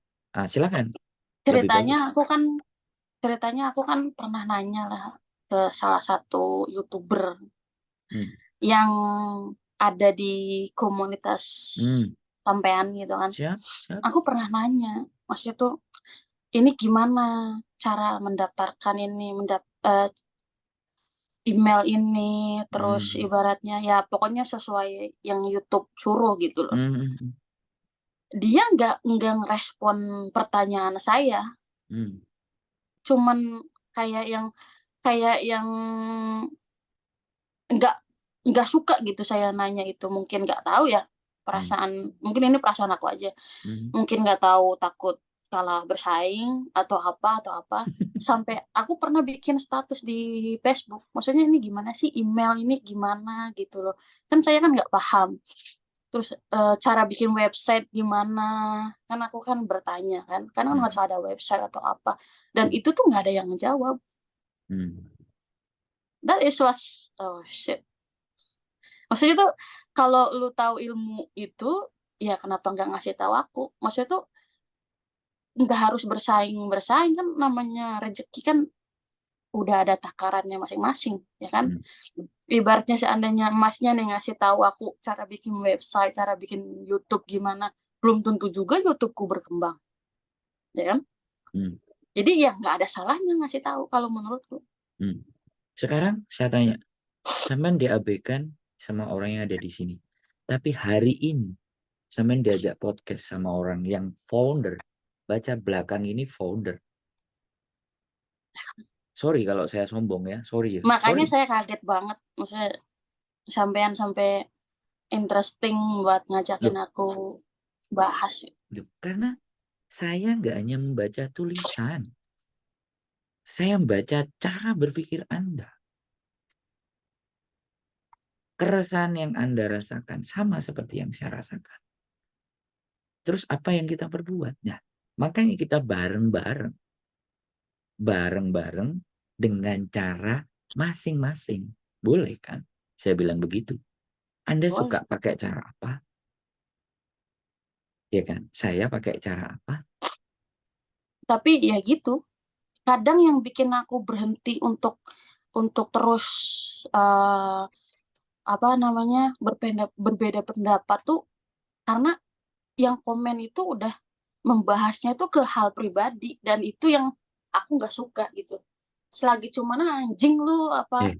B: silakan.
A: Ceritanya aku kan pernah nanya lah ke salah satu YouTuber yang ada di komunitas sampean gitu kan. Aku pernah nanya, maksudnya tuh ini gimana cara mendaftarkan ini, email ini, terus ibaratnya ya pokoknya sesuai yang YouTube suruh gitu loh. Dia nggak ngerespon pertanyaan saya, cuman kayak yang nggak suka gitu saya nanya itu. Mungkin nggak tahu ya mungkin ini perasaan aku aja. Mungkin nggak tahu, takut salah bersaing atau apa sampai aku pernah bikin status di Facebook, maksudnya ini gimana sih, email ini gimana gitu loh, kan saya kan nggak paham. Terus cara bikin website gimana, kan aku kan bertanya kan harus ada website atau apa, dan itu tuh nggak ada yang ngejawab. That is oh shit. Maksudnya tuh kalau lu tahu ilmu itu, ya kenapa nggak ngasih tahu aku? Maksudnya tuh nggak harus bersaing kan, namanya rezeki kan udah ada takarannya masing-masing, ya kan? Ibaratnya seandainya Masnya nih ngasih tahu aku cara bikin website, cara bikin YouTube gimana, belum tentu juga YouTubeku berkembang, ya kan? Jadi ya nggak ada salahnya ngasih tahu kalau menurutku.
B: Sekarang saya tanya, sampean diabaikan sama orang yang ada di sini, tapi hari ini sampean diajak podcast sama orang yang founder baca belakang ini folder. Sorry kalau saya sombong ya, sorry ya.
A: Makanya
B: Sorry.
A: saya kaget banget, maksudnya sampean sampai interesting buat ngajakin aku bahas.
B: Loh, karena saya nggak hanya membaca tulisan, saya membaca cara berpikir Anda. Keresahan yang Anda rasakan sama seperti yang saya rasakan. Terus apa yang kita perbuat? Nah, makanya kita bareng-bareng dengan cara masing-masing. Boleh kan? Saya bilang begitu. Anda
A: Boleh.
B: suka pakai cara apa? Ya kan? Saya pakai cara apa?
A: Tapi ya gitu, kadang yang bikin aku berhenti untuk terus apa namanya berbeda pendapat tuh karena yang komen itu udah membahasnya tuh ke hal pribadi, dan itu yang aku nggak suka gitu. Selagi cuman anjing lu apa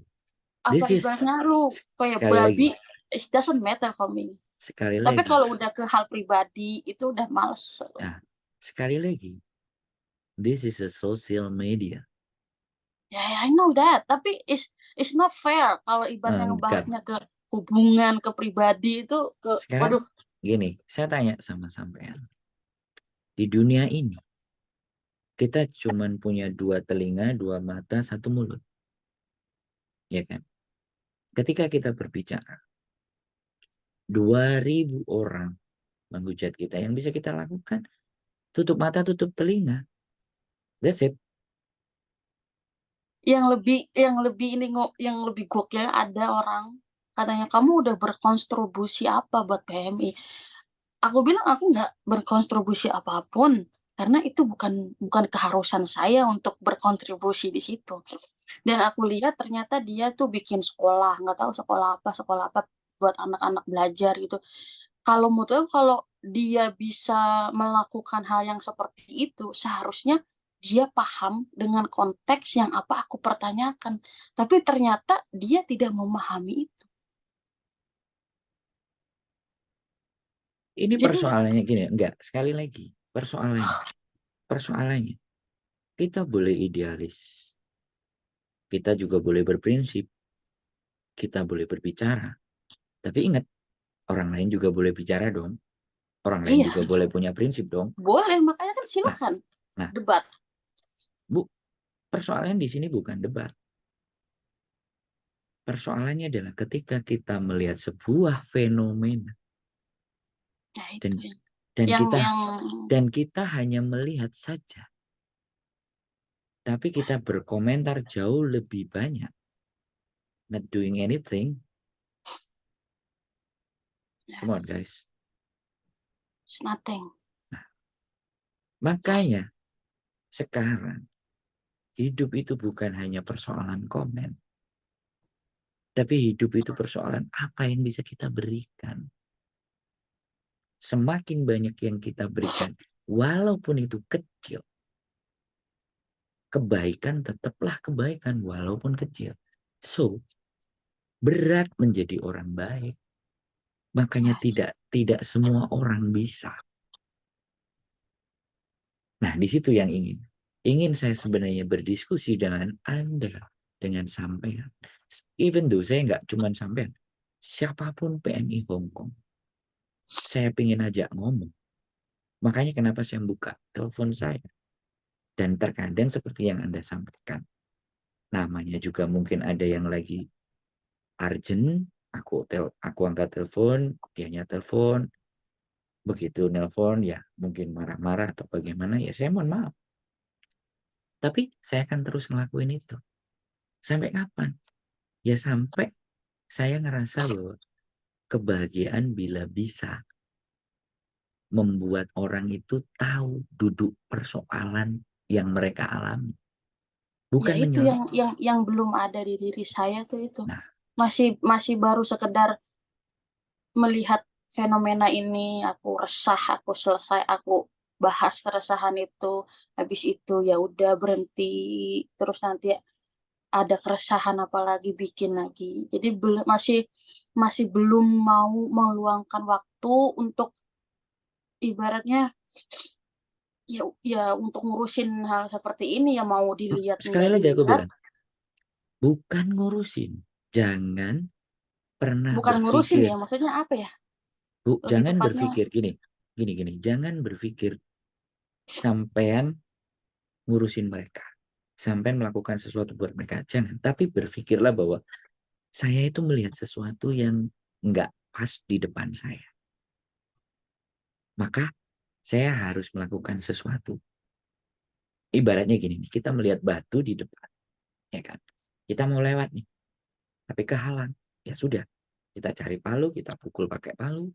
B: This is
A: ibaratnya lu kayak
B: sekali lagi.
A: babi, it doesn't matter for me.
B: Sekali
A: Tapi
B: lagi.
A: kalau udah ke hal pribadi itu udah males.
B: Nah, sekali lagi. This is a social media.
A: Ya, I know that. Tapi it's not fair kalau ibaratnya
B: Enggak.
A: ngebahasnya ke hubungan, ke pribadi itu ke
B: Sekarang
A: waduh.
B: gini, saya tanya sama sampean. Di dunia ini, kita cuma punya 2 telinga, 2 mata, 1 mulut. Ya kan? Ketika kita berbicara, 2.000 orang menghujat kita. Yang bisa kita lakukan, tutup mata, tutup telinga. That's it.
A: Yang lebih gokil ada orang katanya kamu udah berkontribusi apa buat PMI. Aku bilang aku nggak berkontribusi apapun karena itu bukan keharusan saya untuk berkontribusi di situ. Dan aku lihat ternyata dia tuh bikin sekolah, nggak tahu sekolah apa buat anak-anak belajar gitu. Kalau menurut aku kalau dia bisa melakukan hal yang seperti itu, seharusnya dia paham dengan konteks yang apa aku pertanyakan. Tapi ternyata dia tidak memahami itu.
B: Ini
A: Jadi
B: persoalannya gini, enggak, sekali lagi. Persoalannya, kita boleh idealis. Kita juga boleh berprinsip. Kita boleh berbicara. Tapi ingat, orang lain juga boleh bicara dong. Orang lain
A: iya,
B: juga boleh punya prinsip dong.
A: boleh, makanya kan
B: Nah,
A: silakan
B: nah,
A: debat.
B: Bu, persoalannya di sini bukan debat. Persoalannya adalah ketika kita melihat sebuah fenomena
A: Nah, itu
B: dan dan
A: yang
B: kita
A: yang
B: dan kita hanya melihat saja, tapi kita berkomentar jauh lebih banyak, not doing anything. Come on, guys.
A: it's nothing.
B: Nah, makanya sekarang hidup itu bukan hanya persoalan komen, tapi hidup itu persoalan apa yang bisa kita berikan. Semakin banyak yang kita berikan, walaupun itu kecil, kebaikan tetaplah kebaikan walaupun kecil. So, berat menjadi orang baik. Makanya tidak semua orang bisa. Nah, di situ yang ingin saya sebenarnya berdiskusi dengan Anda, dengan sampean. Even though saya nggak cuma sampean, siapapun PMI Hong Kong, saya ingin ajak ngomong. Makanya kenapa saya buka telepon saya. Dan terkadang seperti yang Anda sampaikan, namanya juga mungkin ada yang lagi urgent, aku angkat telepon, dianya telepon, begitu nelpon ya mungkin marah-marah atau bagaimana, ya saya mohon maaf. Tapi saya akan terus ngelakuin itu. Sampai kapan? Ya sampai saya ngerasa bahwa kebahagiaan bila bisa membuat orang itu tahu duduk persoalan yang mereka alami.
A: Ya
B: Bukan
A: itu
B: menyelesaikan.
A: yang belum ada di diri saya tuh itu.
B: Nah,
A: Masih baru sekedar melihat fenomena ini, aku resah, aku selesai, aku bahas keresahan itu, habis itu ya udah berhenti, terus nanti ada keresahan apalagi bikin lagi. Jadi masih belum mau meluangkan waktu untuk ibaratnya ya untuk ngurusin hal seperti ini ya mau dilihat
B: Sekali
A: nggak
B: lagi aku
A: dilihat.
B: bilang, bukan ngurusin. Jangan pernah
A: Bukan ngurusin
B: berpikir,
A: ya, maksudnya apa ya? Lebih
B: jangan
A: tepatnya.
B: berpikir gini, jangan berpikir sampean ngurusin mereka, sampean melakukan sesuatu buat mereka, jangan. Tapi berpikirlah bahwa saya itu melihat sesuatu yang nggak pas di depan saya. Maka saya harus melakukan sesuatu. Ibaratnya gini nih, kita melihat batu di depan, ya kan? Kita mau lewat nih, tapi kehalang. Ya sudah, kita cari palu, kita pukul pakai palu,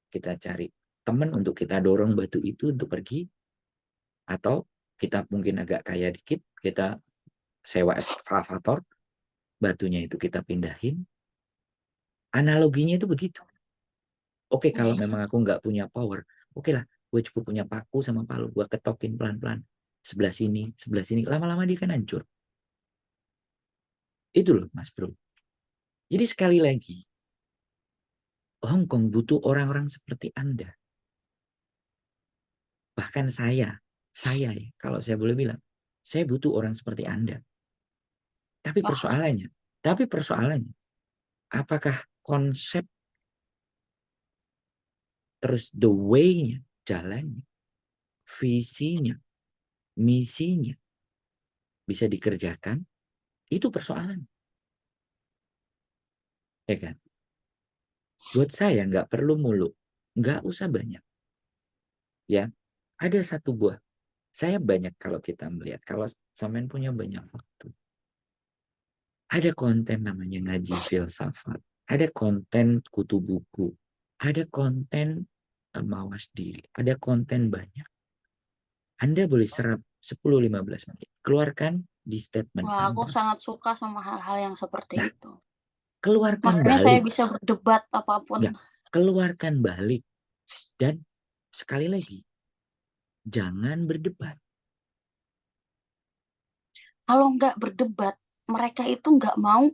B: kita cari teman untuk kita dorong batu itu untuk pergi, atau kita mungkin agak kaya dikit, kita sewa eskavator, batunya itu kita pindahin. Analoginya itu begitu. Oke, kalau
A: Iya.
B: memang aku nggak punya power, oke lah, gue cukup punya paku sama palu, gue ketokin pelan-pelan. Sebelah sini, lama-lama dia kan hancur. Itu loh, Mas Bro. Jadi sekali lagi, Hong Kong butuh orang-orang seperti Anda. Bahkan saya ya, kalau saya boleh bilang, saya butuh orang seperti Anda. Tapi
A: Wah,
B: persoalannya, apakah konsep terus the way-nya, jalannya, visinya, misinya bisa dikerjakan? Itu persoalan, ya kan? Buat saya nggak perlu muluk, nggak usah banyak, ya. Ada satu buah. Saya banyak kalau kita melihat, kalau sampean punya banyak waktu, ada konten namanya ngaji filsafat, ada konten kutu buku, ada konten mawas diri, ada konten banyak. Anda boleh serap 10-15 menit. Keluarkan di statement
A: wah, aku
B: Anda.
A: sangat suka sama hal-hal yang seperti
B: Nah,
A: itu.
B: keluarkan
A: Makanya saya
B: balik.
A: bisa berdebat apapun.
B: Ya, keluarkan balik. Dan sekali lagi, jangan berdebat.
A: Kalau nggak berdebat, mereka itu nggak mau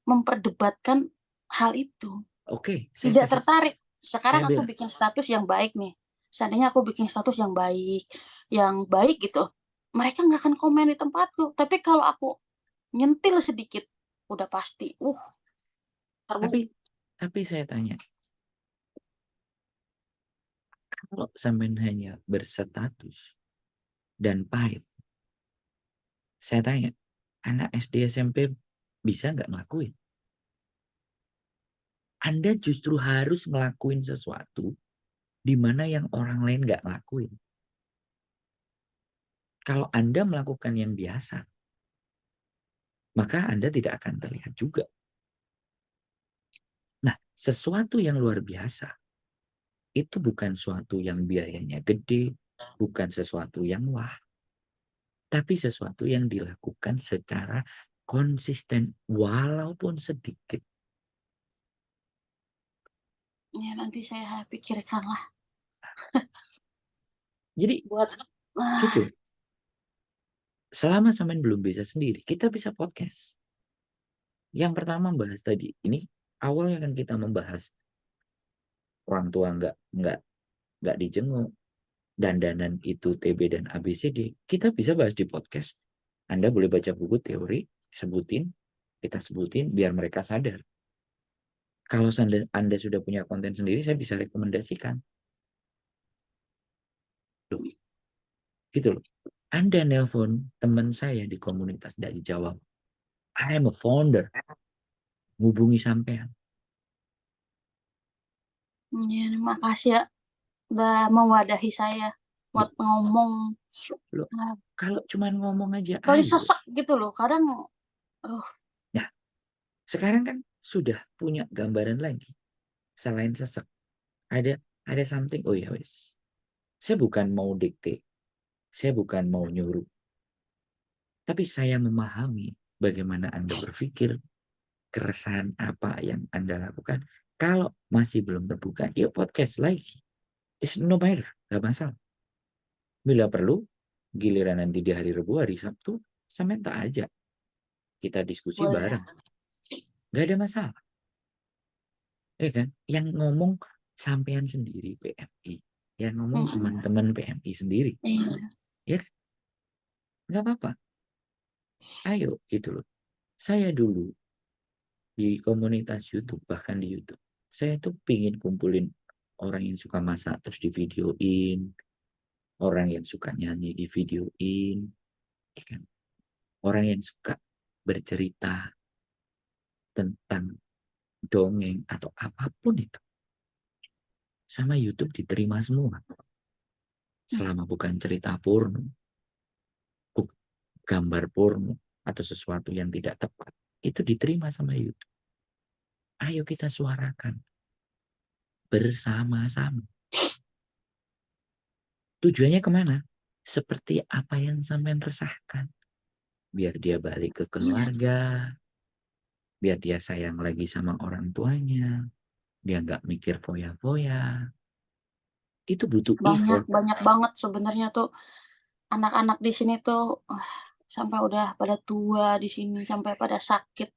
A: memperdebatkan hal itu.
B: Oke,
A: Tidak tertarik.
B: saya
A: Sekarang aku
B: bilang,
A: bikin status yang baik nih. Seandainya aku bikin status yang baik gitu. Mereka nggak akan komen di tempatku. Tapi kalau aku nyentil sedikit, udah pasti. Serbu.
B: tapi saya tanya, kalau sampean hanya berstatus dan pahit, saya tanya, anak SD SMP bisa nggak ngelakuin? Anda justru harus ngelakuin sesuatu di mana yang orang lain nggak ngelakuin. Kalau Anda melakukan yang biasa, maka Anda tidak akan terlihat juga. Nah, sesuatu yang luar biasa itu bukan sesuatu yang biayanya gede, bukan sesuatu yang wah, tapi sesuatu yang dilakukan secara konsisten walaupun sedikit.
A: Ya nanti saya pikirkan lah.
B: Jadi
A: Buat
B: gitu. Selama sampean belum bisa sendiri, kita bisa podcast. Yang pertama bahas tadi, ini awalnya kan kita membahas orang tua nggak dijenguk, dandanan itu TB dan ABCD. Kita bisa bahas di podcast. Anda boleh baca buku teori, sebutin, kita sebutin biar mereka sadar. Kalau Anda sudah punya konten sendiri, saya bisa rekomendasikan. Loh, gitu loh. Anda nelpon teman saya di komunitas tidak dijawab. I am a founder. Hubungi sampean.
A: ya, makasih ya udah mewadahi saya buat
B: Loh,
A: ngomong.
B: loh,
A: Nah,
B: kalau cuma ngomong aja,
A: kali
B: ayo.
A: sesek gitu loh. Kadang, aduh,
B: Nah, sekarang kan sudah punya gambaran lagi. Selain sesek, ada something. Oh ya wes. Saya bukan mau dikte, saya bukan mau nyuruh, tapi saya memahami bagaimana Anda berpikir, keresahan apa yang Anda lakukan. Kalau masih belum terbuka, yuk podcast lagi. It's no matter, gak masalah. Bila perlu, giliran nanti di hari Rabu, hari Sabtu, saya minta aja. Kita diskusi
A: boleh.
B: bareng. Gak ada masalah. Ya kan? Yang ngomong sampean sendiri PMI. Yang ngomong teman-teman PMI sendiri.
A: Iya.
B: Ya kan? Nggak apa-apa. Ayo gitu loh. Saya dulu di komunitas YouTube, bahkan di YouTube, saya tuh pingin kumpulin orang yang suka masak terus di videoin, orang yang suka nyanyi di videoin, ya kan? Orang yang suka bercerita tentang dongeng atau apapun itu. Sama YouTube diterima semua. Selama bukan cerita porno, gambar porno, atau sesuatu yang tidak tepat, itu diterima sama YouTube. Ayo kita suarakan bersama-sama. Tujuannya kemana? Seperti apa yang sampean resahkan. Biar dia balik ke keluarga, biar dia sayang lagi sama orang tuanya, dia nggak mikir foya-foya. Itu butuh effort.
A: Banyak banget sebenarnya tuh anak-anak di sini tuh sampai udah pada tua di sini, sampai pada sakit.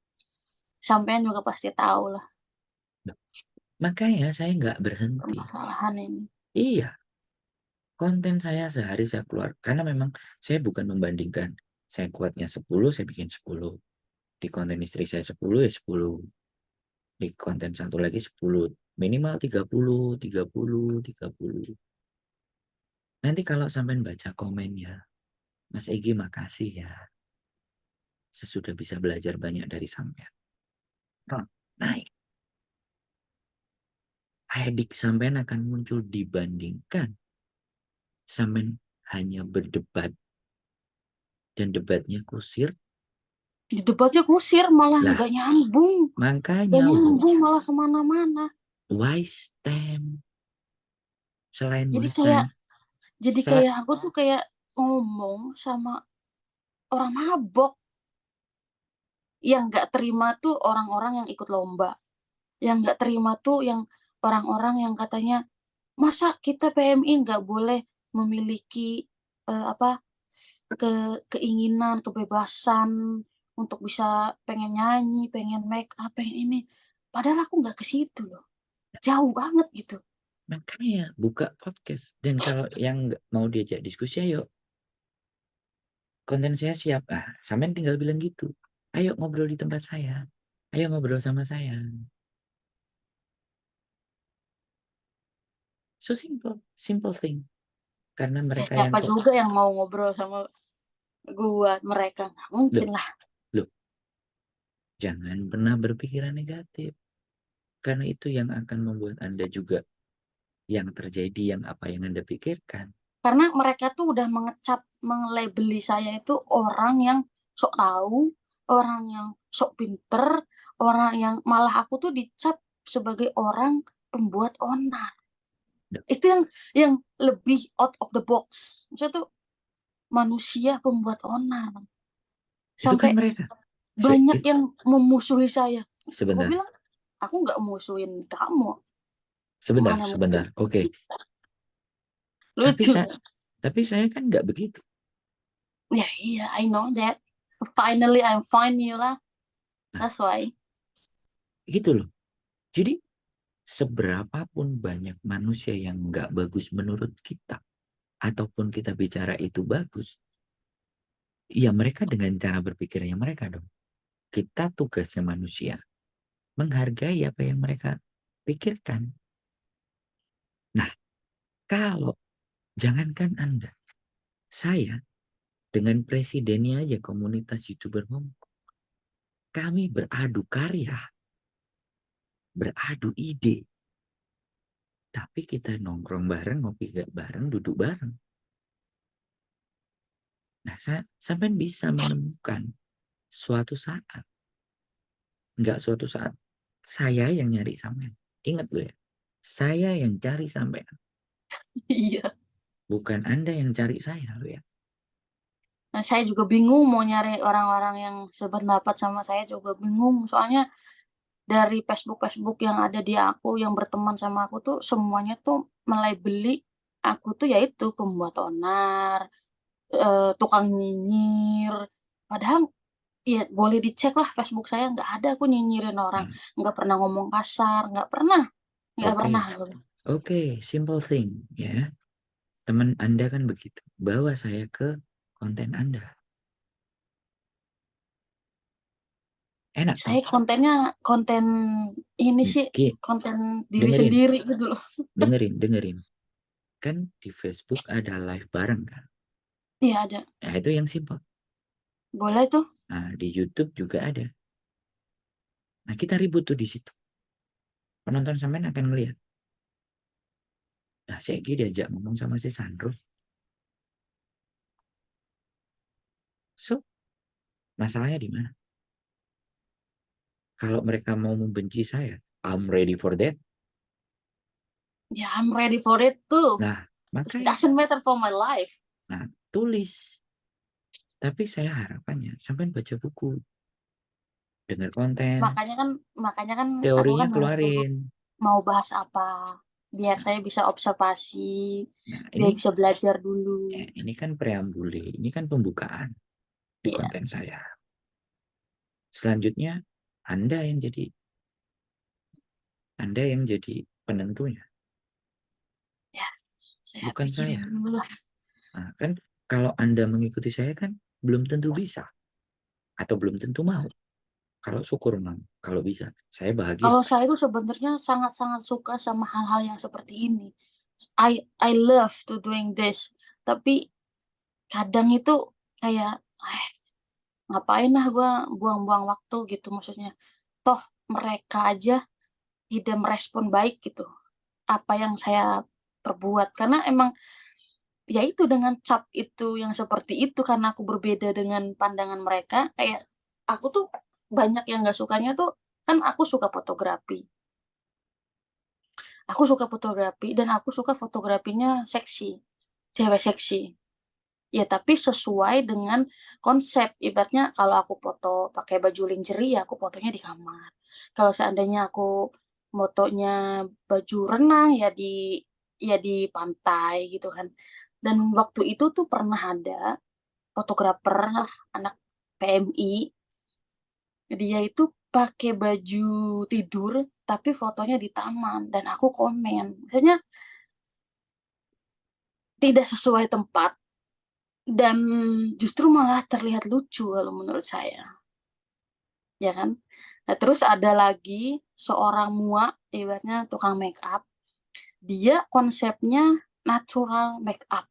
A: Sampean juga pasti tahu lah
B: Makanya saya nggak berhenti.
A: permasalahan ini.
B: Iya, konten saya sehari saya keluar. Karena memang saya bukan membandingkan. Saya kuatnya 10, saya bikin 10. Di konten istri saya 10, ya 10. Di konten satu lagi 10. Minimal 30, 30, 30. Nanti kalau sampai baca komennya, Mas Egi makasih ya. Sesudah bisa belajar banyak dari sampean. Naik. Edik sampean akan muncul dibandingkan sampean hanya berdebat dan debatnya kusir.
A: Di debatnya kusir malah
B: Lah,
A: nggak nyambung. Nggak
B: makanya
A: nyambung malah kemana-mana.
B: wise time. Selain
A: Jadi
B: wise
A: kayak
B: time,
A: jadi kayak aku tuh kayak ngomong sama orang mabok. Yang nggak terima tuh orang-orang yang ikut lomba. Yang nggak terima tuh yang orang-orang yang katanya, masa kita PMI nggak boleh memiliki apa keinginan, kebebasan untuk bisa pengen nyanyi, pengen make up, pengen ini. Padahal aku nggak ke situ loh. Jauh banget gitu.
B: makanya buka podcast. Dan kalau yang nggak mau diajak diskusi, ayo. Konten saya siap. Sampean tinggal bilang gitu. Ayo ngobrol di tempat saya. Ayo ngobrol sama saya. So simple, simple thing. Karena mereka yang
A: Siapa juga yang mau ngobrol sama gua, mereka nggak mungkin lah.
B: Loh, jangan pernah berpikiran negatif. Karena itu yang akan membuat Anda juga yang terjadi yang apa yang Anda pikirkan.
A: Karena mereka tuh udah mengecap, mengelabeli saya itu orang yang sok tahu, orang yang sok pinter, orang yang malah aku tuh dicap sebagai orang pembuat onar. Itu yang lebih out of the box. Maksudnya tuh manusia pembuat onar.
B: Itu kan
A: Sampai
B: mereka.
A: banyak yang memusuhi saya. Gue
B: Sebentar,
A: bilang, aku nggak musuhin kamu.
B: sebentar,
A: Mana
B: sebentar.
A: mungkin.
B: Oke.
A: Lucu.
B: Tapi saya kan nggak begitu.
A: Ya iya, I know that. Finally I'm fine you lah.
B: Nah,
A: That's why.
B: gitu loh. Jadi seberapapun banyak manusia yang nggak bagus menurut kita, ataupun kita bicara itu bagus, ya mereka dengan cara berpikirnya mereka dong. Kita tugasnya manusia menghargai apa yang mereka pikirkan. Nah, kalau jangankan Anda, saya dengan presidennya aja komunitas YouTuber ngomong, kami beradu karya, beradu ide, tapi kita nongkrong bareng, ngopi bareng, duduk bareng. Nah, sampai bisa menemukan suatu saat, nggak suatu saat, saya yang nyari sampean. Ingat loh ya, saya yang cari sampean.
A: Iya.
B: Bukan Anda yang cari saya loh ya.
A: Nah, saya juga bingung mau nyari orang-orang yang sependapat sama saya juga bingung. Soalnya dari Facebook-Facebook yang ada di aku, yang berteman sama aku tuh semuanya tuh melabeli aku tuh yaitu pembuat onar, tukang nyinyir. Padahal ya boleh dicek lah Facebook saya nggak ada aku nyinyirin orang,
B: Hmm.
A: nggak pernah ngomong kasar, nggak pernah, nggak
B: Oke,
A: pernah.
B: Oke, simple thing ya. Teman Anda kan begitu. Bawa saya ke konten Anda. Enak
A: Saya
B: toh?
A: kontennya konten ini sih,
B: Ki,
A: konten diri
B: dengerin,
A: sendiri gitu loh.
B: dengerin. Kan di Facebook ada live bareng kan?
A: Iya ada.
B: Nah, itu yang simple.
A: Boleh tuh.
B: Nah, di YouTube juga ada. Nah, kita ribut tuh di situ. Penonton sampean akan ngelihat. Nah, si Egi diajak ngomong sama si Sandro. So, masalahnya di mana? Kalau mereka mau membenci saya, I'm ready for that.
A: Ya, I'm ready for it too.
B: Nah,
A: It
B: makanya.
A: doesn't matter for my life.
B: Nah, tulis. Tapi saya harapannya sampai baca buku, dengar konten,
A: Makanya kan aku
B: teorinya
A: kan nanya dulu
B: keluarin.
A: mau bahas apa, biar
B: Nah,
A: saya bisa observasi,
B: nah,
A: biar bisa belajar dulu.
B: ini kan preambule, ini kan pembukaan di
A: Iya,
B: konten saya. Selanjutnya Anda yang jadi penentunya,
A: ya, saya
B: bukan
A: pikirin
B: saya.
A: dulu lah.
B: Nah, kan kalau Anda mengikuti saya kan belum tentu bisa atau belum tentu mau. Kalau syukur mau, kalau bisa, saya bahagia.
A: Kalau saya itu sebenarnya sangat-sangat suka sama hal-hal yang seperti ini. I love to doing this. Tapi kadang itu kayak, ngapain lah gue buang-buang waktu gitu maksudnya. Toh mereka aja tidak merespon baik gitu apa yang saya perbuat. Karena emang ya itu dengan cap itu yang seperti itu karena aku berbeda dengan pandangan mereka. Kayak aku tuh banyak yang gak sukanya tuh kan aku suka fotografi. Aku suka fotografi dan aku suka fotografinya seksi, cewek seksi. Ya tapi sesuai dengan konsep. Ibaratnya kalau aku foto pakai baju lingerie, ya aku fotonya di kamar. Kalau seandainya aku motonya baju renang, ya di pantai gitu kan. Dan waktu itu tuh pernah ada fotografer anak PMI, dia itu pakai baju tidur tapi fotonya di taman dan aku komen. Misalnya tidak sesuai tempat dan justru malah terlihat lucu kalau menurut saya, ya kan? Nah, terus ada lagi seorang muak, ibaratnya tukang make up, dia konsepnya natural make up,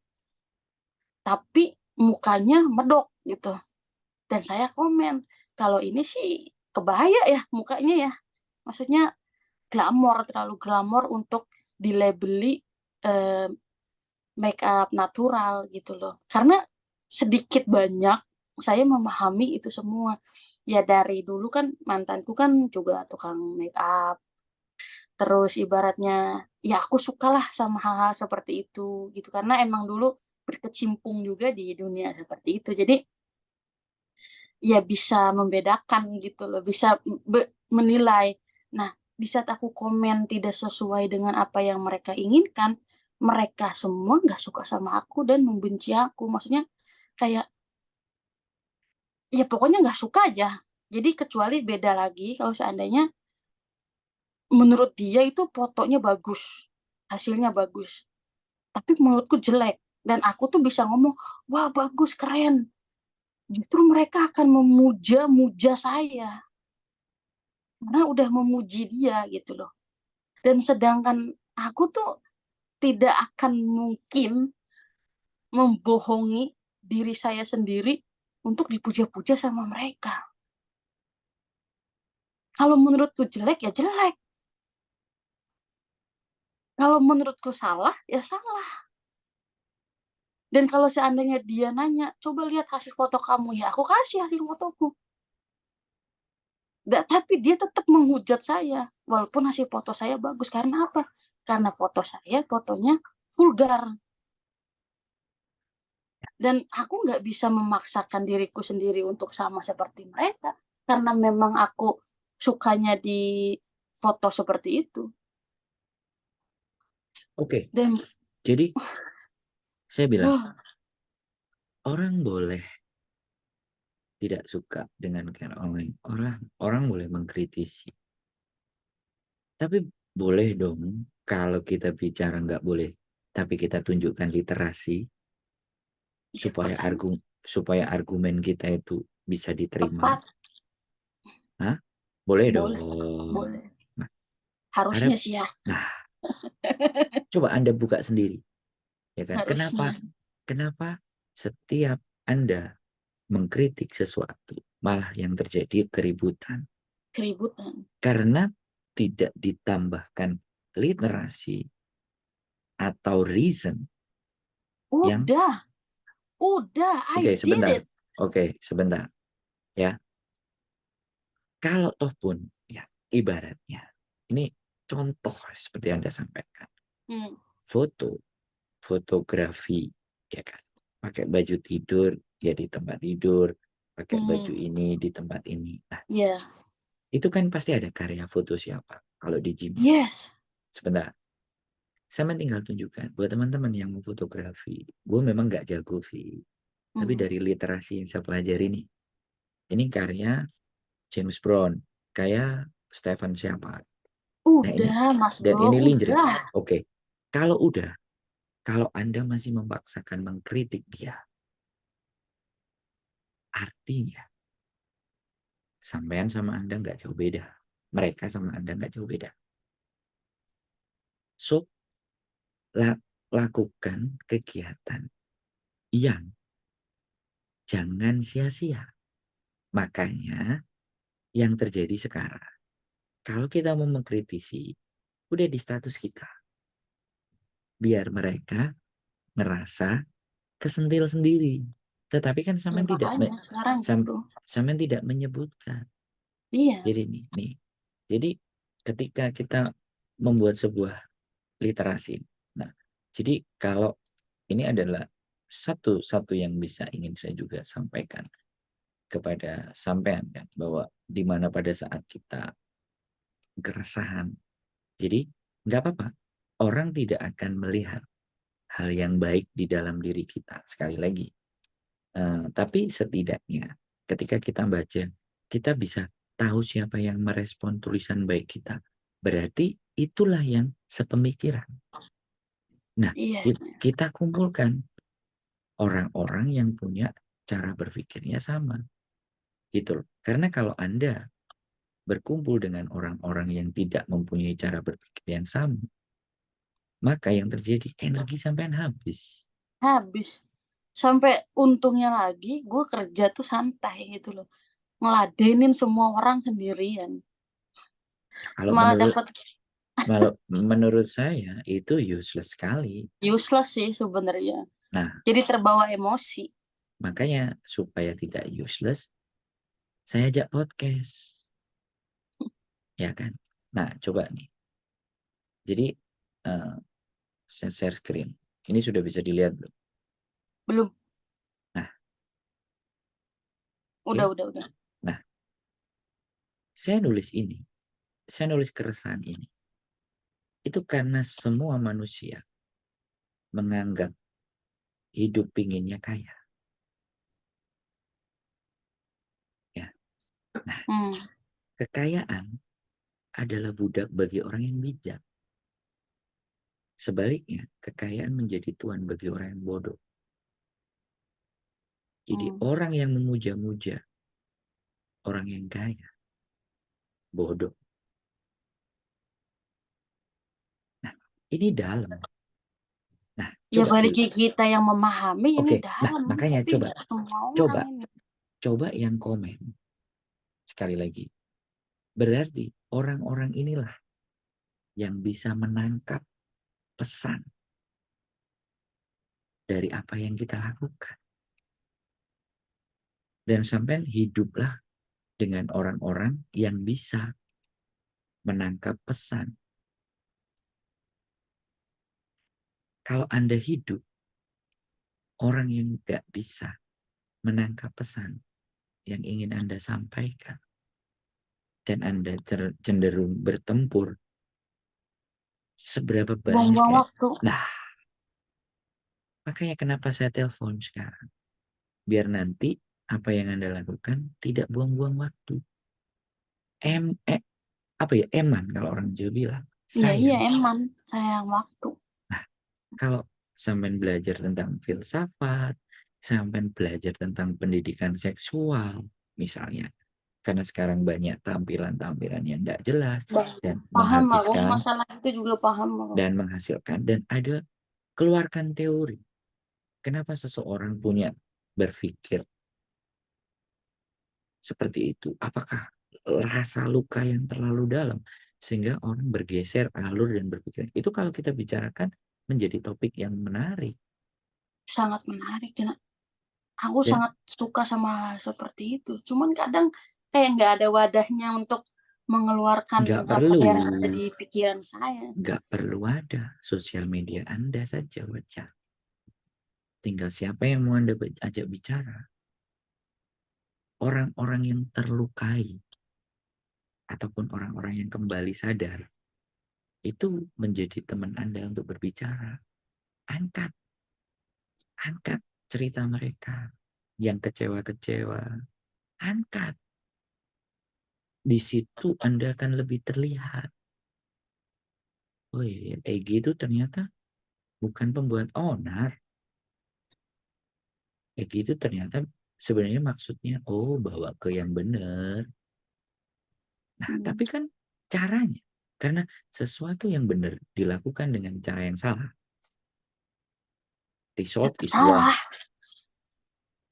A: tapi mukanya medok gitu. Dan saya komen, kalau ini sih kebahaya ya mukanya ya. Maksudnya glamor, terlalu glamor untuk dilabeli eh, make up natural gitu loh. Karena sedikit banyak saya memahami itu semua. Ya dari dulu kan mantanku kan juga tukang make up. Terus ibaratnya ya aku sukalah sama hal-hal seperti itu gitu karena emang dulu berkecimpung juga di dunia seperti itu. Jadi ya bisa membedakan gitu loh, bisa menilai. Nah, di saat aku komen tidak sesuai dengan apa yang mereka inginkan, mereka semua nggak suka sama aku dan membenci aku. Maksudnya kayak, ya pokoknya nggak suka aja. Jadi kecuali beda lagi kalau seandainya menurut dia itu fotonya bagus, hasilnya bagus. Tapi menurutku jelek. Dan aku tuh bisa ngomong, wah bagus, keren. Justru mereka akan memuja-muja saya. Karena udah memuji dia gitu loh. Dan sedangkan aku tuh tidak akan mungkin membohongi diri saya sendiri untuk dipuja-puja sama mereka. Kalau menurutku jelek ya jelek. Kalau menurutku salah ya salah. Dan kalau seandainya dia nanya, coba lihat hasil foto kamu ya, aku kasih hasil fotoku. Nggak, tapi dia tetap menghujat saya, walaupun hasil foto saya bagus. Karena apa? Karena foto saya fotonya vulgar. Dan aku nggak bisa memaksakan diriku sendiri untuk sama seperti mereka. Karena memang aku sukanya di foto seperti itu.
B: Oke,
A: Dan
B: jadi saya bilang,
A: wah,
B: orang boleh tidak suka dengan cara orang lain. Orang boleh mengkritisi. Tapi Boleh dong, kalau kita bicara nggak boleh, tapi kita tunjukkan literasi
A: Ya,
B: supaya argumen kita itu bisa diterima.
A: tepat.
B: Hah? Boleh
A: Boleh,
B: dong.
A: boleh.
B: Nah,
A: Harusnya sih ya.
B: nah, coba Anda buka sendiri, ya kan?
A: Harusnya.
B: Kenapa setiap Anda mengkritik sesuatu, malah yang terjadi keributan?
A: Keributan.
B: Karena tidak ditambahkan literasi atau reason yang
A: Udah, I did
B: sebentar.
A: it.
B: Sebentar. Ya. Kalau toh pun ya ibaratnya ini contoh seperti Anda sampaikan. Fotografi ya kan. Pakai baju tidur ya di tempat tidur, pakai baju ini di tempat ini. Nah, itu kan pasti ada karya foto siapa kalau di gym.
A: Yes.
B: Sebentar. Saya tinggal tunjukkan buat teman-teman yang mau fotografi. Gue memang nggak jago sih. Tapi dari literasi yang saya pelajari nih. Ini karya James Brown. Kayak Stephen siapa.
A: Udah, Mas
B: Dan
A: Bro.
B: ini Lindgren.
A: Udah.
B: Oke. Kalau Anda masih memaksakan mengkritik dia, artinya sampean sama Anda nggak jauh beda. Mereka sama Anda nggak jauh beda. So, lakukan kegiatan yang jangan sia-sia. Makanya yang terjadi sekarang, kalau kita mau mengkritisi, udah di status kita. Biar mereka ngerasa kesentil sendiri. Tetapi kan
A: Ya,
B: sampean tidak menyebutkan.
A: Iya.
B: Jadi nih. Jadi ketika kita membuat sebuah literasi. Nah, jadi kalau ini adalah satu yang bisa ingin saya juga sampaikan kepada sampean kan, bahwa di mana pada saat kita keresahan, jadi nggak apa-apa, orang tidak akan melihat hal yang baik di dalam diri kita. Sekali lagi, tapi setidaknya ketika kita baca, kita bisa tahu siapa yang merespon tulisan baik kita. Berarti itulah yang sepemikiran. Nah, kita kumpulkan orang-orang yang punya cara berpikirnya sama. Gitu loh. Karena kalau Anda berkumpul dengan orang-orang yang tidak mempunyai cara berpikir yang sama, maka yang terjadi energi sampean habis.
A: Sampai untungnya lagi gue kerja tuh santai gitu loh, ngeladenin semua orang sendirian.
B: Kalau menurut saya itu useless sekali.
A: Useless sih sebenarnya.
B: Nah,
A: jadi terbawa emosi.
B: Makanya supaya tidak useless, saya ajak podcast. Ya kan? Nah, coba nih. Jadi saya share screen. Ini sudah bisa dilihat belum?
A: Belum.
B: Nah.
A: Udah.
B: Nah, saya nulis ini. Saya nulis keresahan ini. Itu karena semua manusia menganggap hidup pinginnya kaya. Ya. Nah, kekayaan adalah budak bagi orang yang bijak. Sebaliknya, kekayaan menjadi tuan bagi orang yang bodoh. Jadi orang yang memuja-muja orang yang kaya, bodoh. Nah, ini dalam. Nah,
A: ya balik kita yang memahami ini dalam.
B: Nah, makanya coba yang komen. Sekali lagi, berarti orang-orang inilah yang bisa menangkap pesan dari apa yang kita lakukan. Dan sampai hiduplah dengan orang-orang yang bisa menangkap pesan. Kalau Anda hidup, orang yang gak bisa menangkap pesan yang ingin Anda sampaikan, dan Anda cenderung bertempur, seberapa banyak
A: waktu.
B: Nah, makanya kenapa saya telepon sekarang. Biar nanti apa yang Anda lakukan tidak buang-buang waktu. Eman kalau orang Jawa bilang.
A: Iya, iya,
B: Sayang.
A: emang sayang waktu.
B: Nah, kalau sampai belajar tentang filsafat, sampai belajar tentang pendidikan seksual, misalnya, karena sekarang banyak tampilan-tampilan yang tidak jelas dan
A: Paham aku,
B: menghabiskan
A: masalah itu juga paham aku.
B: dan menghasilkan, dan ada keluarkan teori. Kenapa seseorang punya berpikir seperti itu? Apakah rasa luka yang terlalu dalam sehingga orang bergeser alur dan berpikir? Itu kalau kita bicarakan menjadi topik yang menarik.
A: Sangat menarik dan aku
B: Dan
A: sangat suka sama hal seperti itu. Cuman kadang kayak nggak ada wadahnya untuk mengeluarkan
B: nggak
A: apa
B: perlu,
A: yang ada di pikiran saya.
B: nggak perlu ada sosial media Anda saja wajah. Tinggal siapa yang mau Anda ajak bicara. Orang-orang yang terlukai ataupun orang-orang yang kembali sadar itu menjadi teman Anda untuk berbicara. Angkat, angkat cerita mereka yang kecewa-kecewa. Angkat. Di situ Anda akan lebih terlihat. Oh iya, Egy itu ternyata bukan pembuat onar. Egy itu ternyata sebenarnya maksudnya, oh, bawa ke yang benar. Nah, tapi kan caranya. Karena sesuatu yang benar dilakukan dengan cara yang salah. Result
A: Tetap
B: is wrong.
A: salah,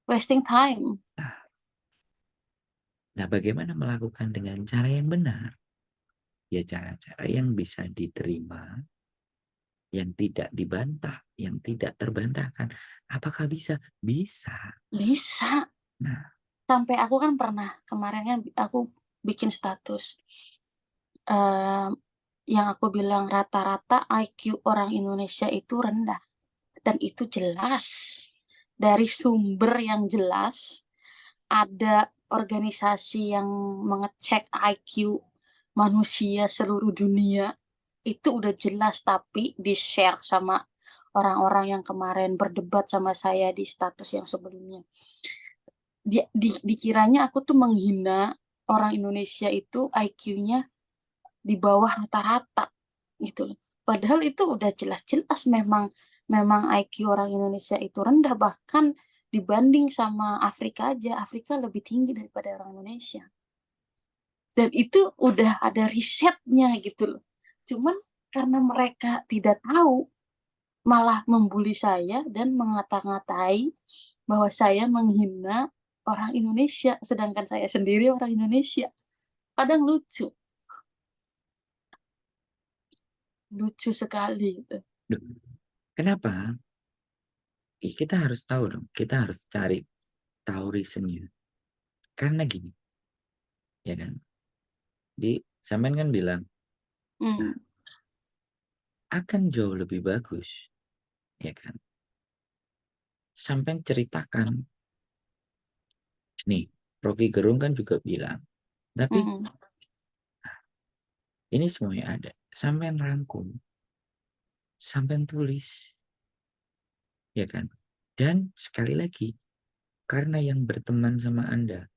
A: wasting time.
B: Nah, bagaimana melakukan dengan cara yang benar? Ya cara-cara yang bisa diterima, yang tidak dibantah, yang tidak terbantahkan. Apakah bisa? Bisa.
A: Bisa.
B: Nah,
A: Sampai aku kan pernah kemarin kan aku bikin status eh, yang aku bilang rata-rata IQ orang Indonesia itu rendah dan itu jelas dari sumber yang jelas. Ada organisasi yang mengecek IQ manusia seluruh dunia itu udah jelas, tapi di-share sama orang-orang yang kemarin berdebat sama saya di status yang sebelumnya. Dikiranya aku tuh menghina orang Indonesia itu IQ-nya di bawah rata-rata gitu loh. Padahal itu udah jelas-jelas memang memang IQ orang Indonesia itu rendah, bahkan dibanding sama Afrika aja, Afrika lebih tinggi daripada orang Indonesia. Dan itu udah ada risetnya gitu loh. Cuman karena mereka tidak tahu, malah membuli saya dan mengata-ngatai bahwa saya menghina orang Indonesia, sedangkan saya sendiri orang Indonesia. Kadang lucu, lucu sekali gitu.
B: kenapa? Kita harus tahu dong. Kita harus cari tahu reasonnya. Karena gini, ya kan? Di Samen kan bilang,
A: Hmm.
B: nah, akan jauh lebih bagus, ya kan? Sampai ceritakan, nih, Rocky Gerung kan juga bilang, tapi
A: Hmm.
B: ini semuanya ada. Sampai rangkum, sampai tulis, ya kan? Dan sekali lagi, karena yang berteman sama Anda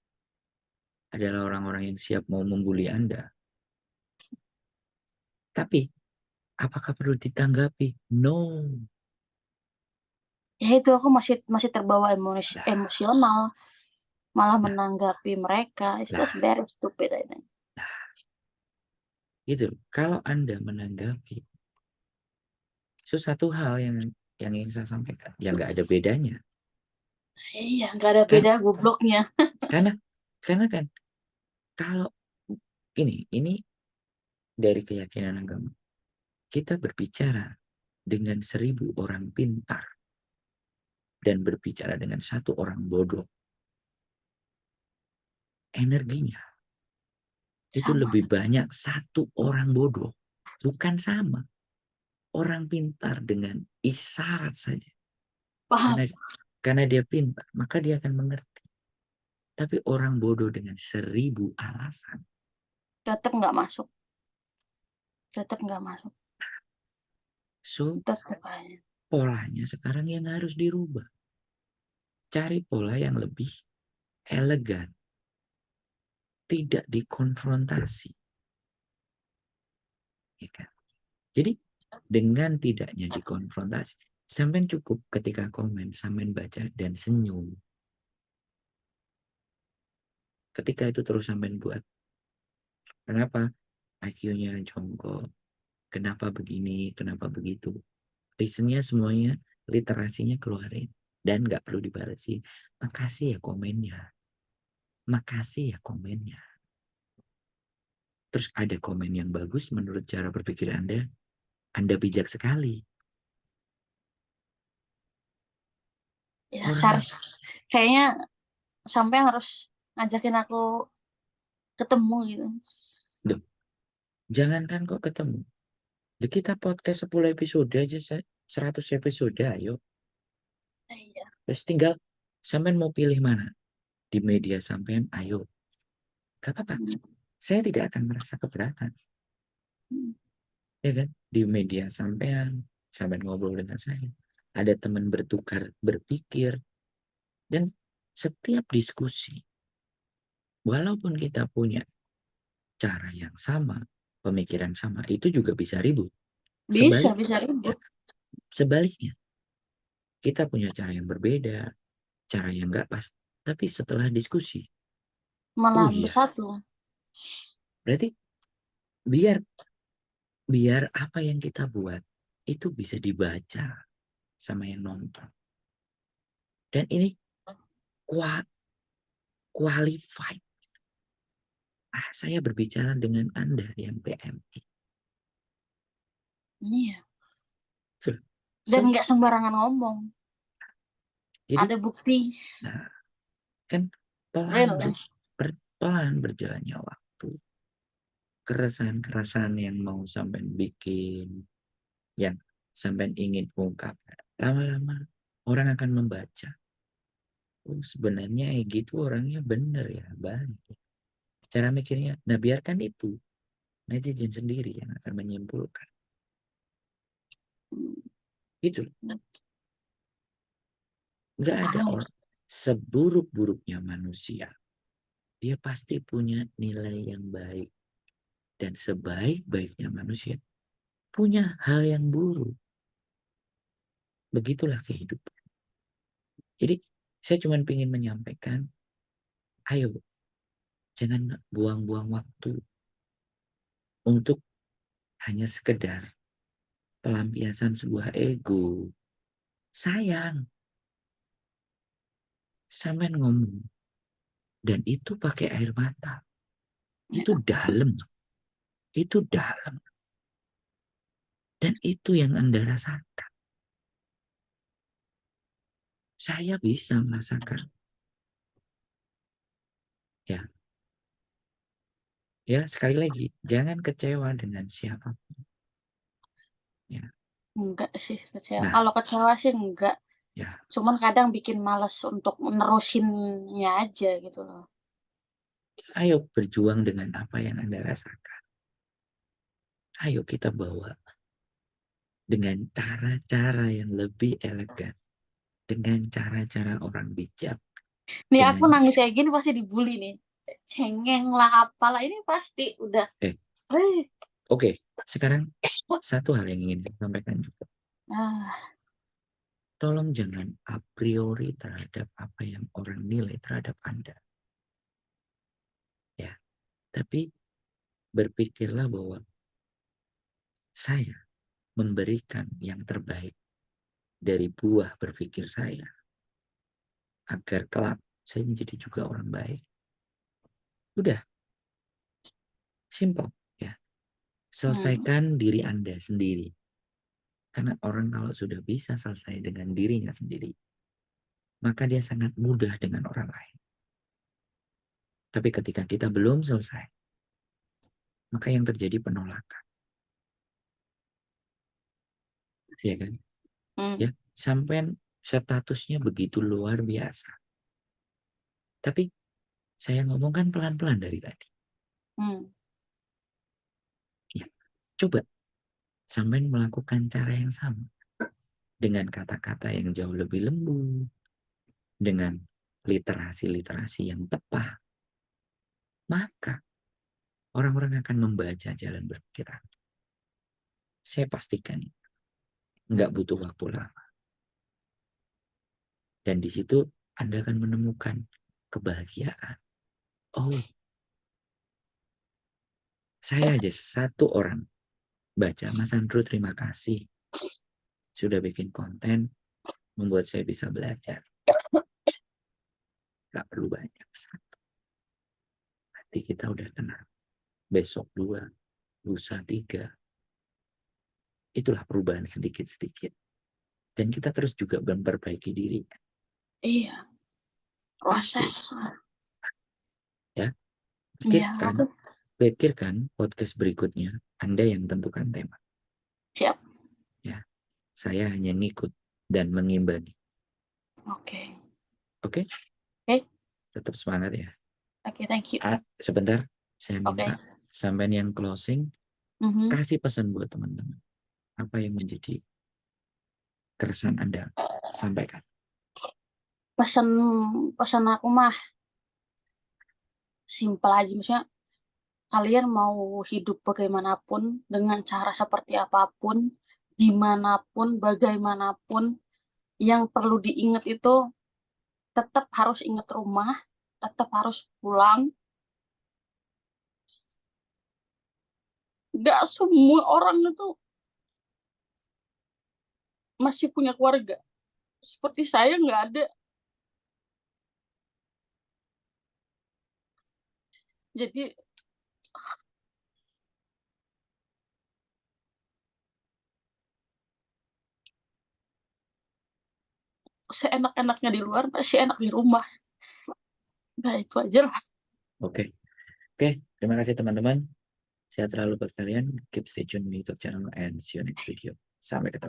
B: adalah orang-orang yang siap mau membuli Anda. Tapi, apakah perlu ditanggapi? No.
A: Ya itu aku masih masih terbawa
B: Lah,
A: emosional, malah
B: lah,
A: menanggapi mereka. It's just
B: lah,
A: very stupid, I think.
B: lah. Gitu. Kalau Anda menanggapi sesuatu hal yang ingin saya sampaikan, ya nggak ada bedanya.
A: Iya, nggak ada
B: Kan,
A: beda gobloknya.
B: karena, karena kan, kalau ini dari keyakinan agama, kita berbicara dengan 1.000 orang pintar dan berbicara dengan 1 orang bodoh, energinya itu
A: Sama.
B: lebih banyak 1 orang bodoh, bukan sama. Orang pintar dengan isyarat saja,
A: Paham?
B: karena karena dia pintar, maka dia akan mengerti. Tapi orang bodoh dengan 1.000 alasan,
A: Tetap nggak masuk. Tetap nggak masuk.
B: so
A: Tetap aja.
B: polanya sekarang yang harus dirubah. Cari pola yang lebih elegan, tidak dikonfrontasi. Ya kan? Jadi dengan tidaknya dikonfrontasi, sampean cukup ketika komen, sampean baca dan senyum. Ketika itu terus sampean buat. Kenapa? IQ-nya jongkok. Kenapa begini, kenapa begitu. Reasonnya semuanya, literasinya keluarin. Dan nggak perlu dibalesi. Makasih ya komennya. Makasih ya komennya. Terus ada komen yang bagus menurut cara berpikir Anda bijak sekali.
A: Ya, kayaknya sampai harus ngajakin aku ketemu gitu.
B: Duh, jangankan kok ketemu. Kita podcast 10 episode aja, 100 episode, ayo.
A: Iya.
B: Terus tinggal, sampean mau pilih mana? Di media sampean, ayo. Gak apa-apa. Saya tidak akan merasa keberatan. Ya kan? Di media sampean ngobrol dengan saya. Ada teman bertukar berpikir. Dan setiap diskusi, walaupun kita punya cara yang sama, pemikiran sama, itu juga bisa ribut.
A: Bisa ribut.
B: Sebaliknya, kita punya cara yang berbeda, cara yang nggak pas. Tapi setelah diskusi,
A: malah bersatu.
B: Berarti biar apa yang kita buat itu bisa dibaca sama yang nonton. Dan ini qualified. Saya berbicara dengan Anda yang PMI.
A: Iya. Dan nggak sembarangan ngomong. Jadi, ada bukti.
B: Nah, kan pelan berjalannya waktu. Keresahan-keresahan yang mau sampai bikin, yang sampai ingin ungkap, lama-lama orang akan membaca. Oh, sebenarnya gitu orangnya bener ya, baik. Cara mikirnya, nah biarkan itu. Netizen sendiri yang akan menyimpulkan. Gitu. Nggak ada orang. Seburuk-buruknya manusia, dia pasti punya nilai yang baik. Dan sebaik-baiknya manusia, punya hal yang buruk. Begitulah kehidupan. Jadi, saya cuma ingin menyampaikan, ayo, jangan buang-buang waktu untuk hanya sekedar pelampiasan sebuah ego. Sayang. Sampai ngomong. Dan itu pakai air mata. Itu dalam. Itu dalam. Dan itu yang Anda rasakan. Saya bisa merasakan. Ya. Ya, sekali lagi, jangan kecewa dengan siapapun. Ya.
A: Enggak sih kecewa. Nah, kalau kecewa sih enggak.
B: Ya.
A: Cuman kadang bikin males untuk menerusinnya aja gitu loh.
B: Ayo berjuang dengan apa yang Anda rasakan. Ayo kita bawa dengan cara-cara yang lebih elegan. Dengan cara-cara orang bijak.
A: Nih aku nangis kayak gini pasti dibully nih. Cengeng lah apalah, ini pasti udah.
B: Oke, sekarang satu hal yang ingin saya sampaikan juga. Tolong jangan a priori terhadap apa yang orang nilai terhadap Anda. Ya, tapi berpikirlah bahwa saya memberikan yang terbaik dari buah berpikir saya agar kelak saya menjadi juga orang baik. Udah. Simple, ya. Selesaikan diri Anda sendiri. Karena orang kalau sudah bisa selesai dengan dirinya sendiri, maka dia sangat mudah dengan orang lain. Tapi ketika kita belum selesai, maka yang terjadi penolakan. Ya kan? Ya, sampai statusnya begitu luar biasa. Tapi saya ngomongkan pelan-pelan dari tadi. Ya, coba sampai melakukan cara yang sama. Dengan kata-kata yang jauh lebih lembut. Dengan literasi-literasi yang tepat. Maka orang-orang akan membaca jalan berpikir Anda. saya pastikan nggak butuh waktu lama. Dan di situ Anda akan menemukan kebahagiaan. Oh, saya aja satu orang baca, Mas Andrew terima kasih sudah bikin konten membuat saya bisa belajar. Gak perlu banyak, satu. Nanti kita udah kenal. Besok 2, lusa 3. Itulah perubahan sedikit-sedikit. Dan kita terus juga memperbaiki diri.
A: Iya. Proses.
B: Ya.
A: Iya.
B: Pikirkan podcast berikutnya, Anda yang tentukan tema.
A: Siap.
B: Ya. Saya hanya ngikut dan mengimbangi.
A: Oke.
B: Oke?
A: Oke.
B: Tetap semangat ya.
A: Oke, thank you.
B: Sebentar, saya minta sampai yang closing, kasih pesan buat teman-teman. Apa yang menjadi keresahan Anda? Sampaikan.
A: Pesan aku mah simpel aja, maksudnya kalian mau hidup bagaimanapun, dengan cara seperti apapun, dimanapun, bagaimanapun, yang perlu diingat itu tetap harus ingat rumah, tetap harus pulang. Gak semua orang itu masih punya keluarga. Seperti saya nggak ada. Jadi seenak-enaknya di luar, masih enak di rumah. Nah, itu aja lah.
B: Oke. Terima kasih teman-teman. Sehat selalu buat kalian. Keep stay tune di YouTube channel and see you next video. Sampai ketemu.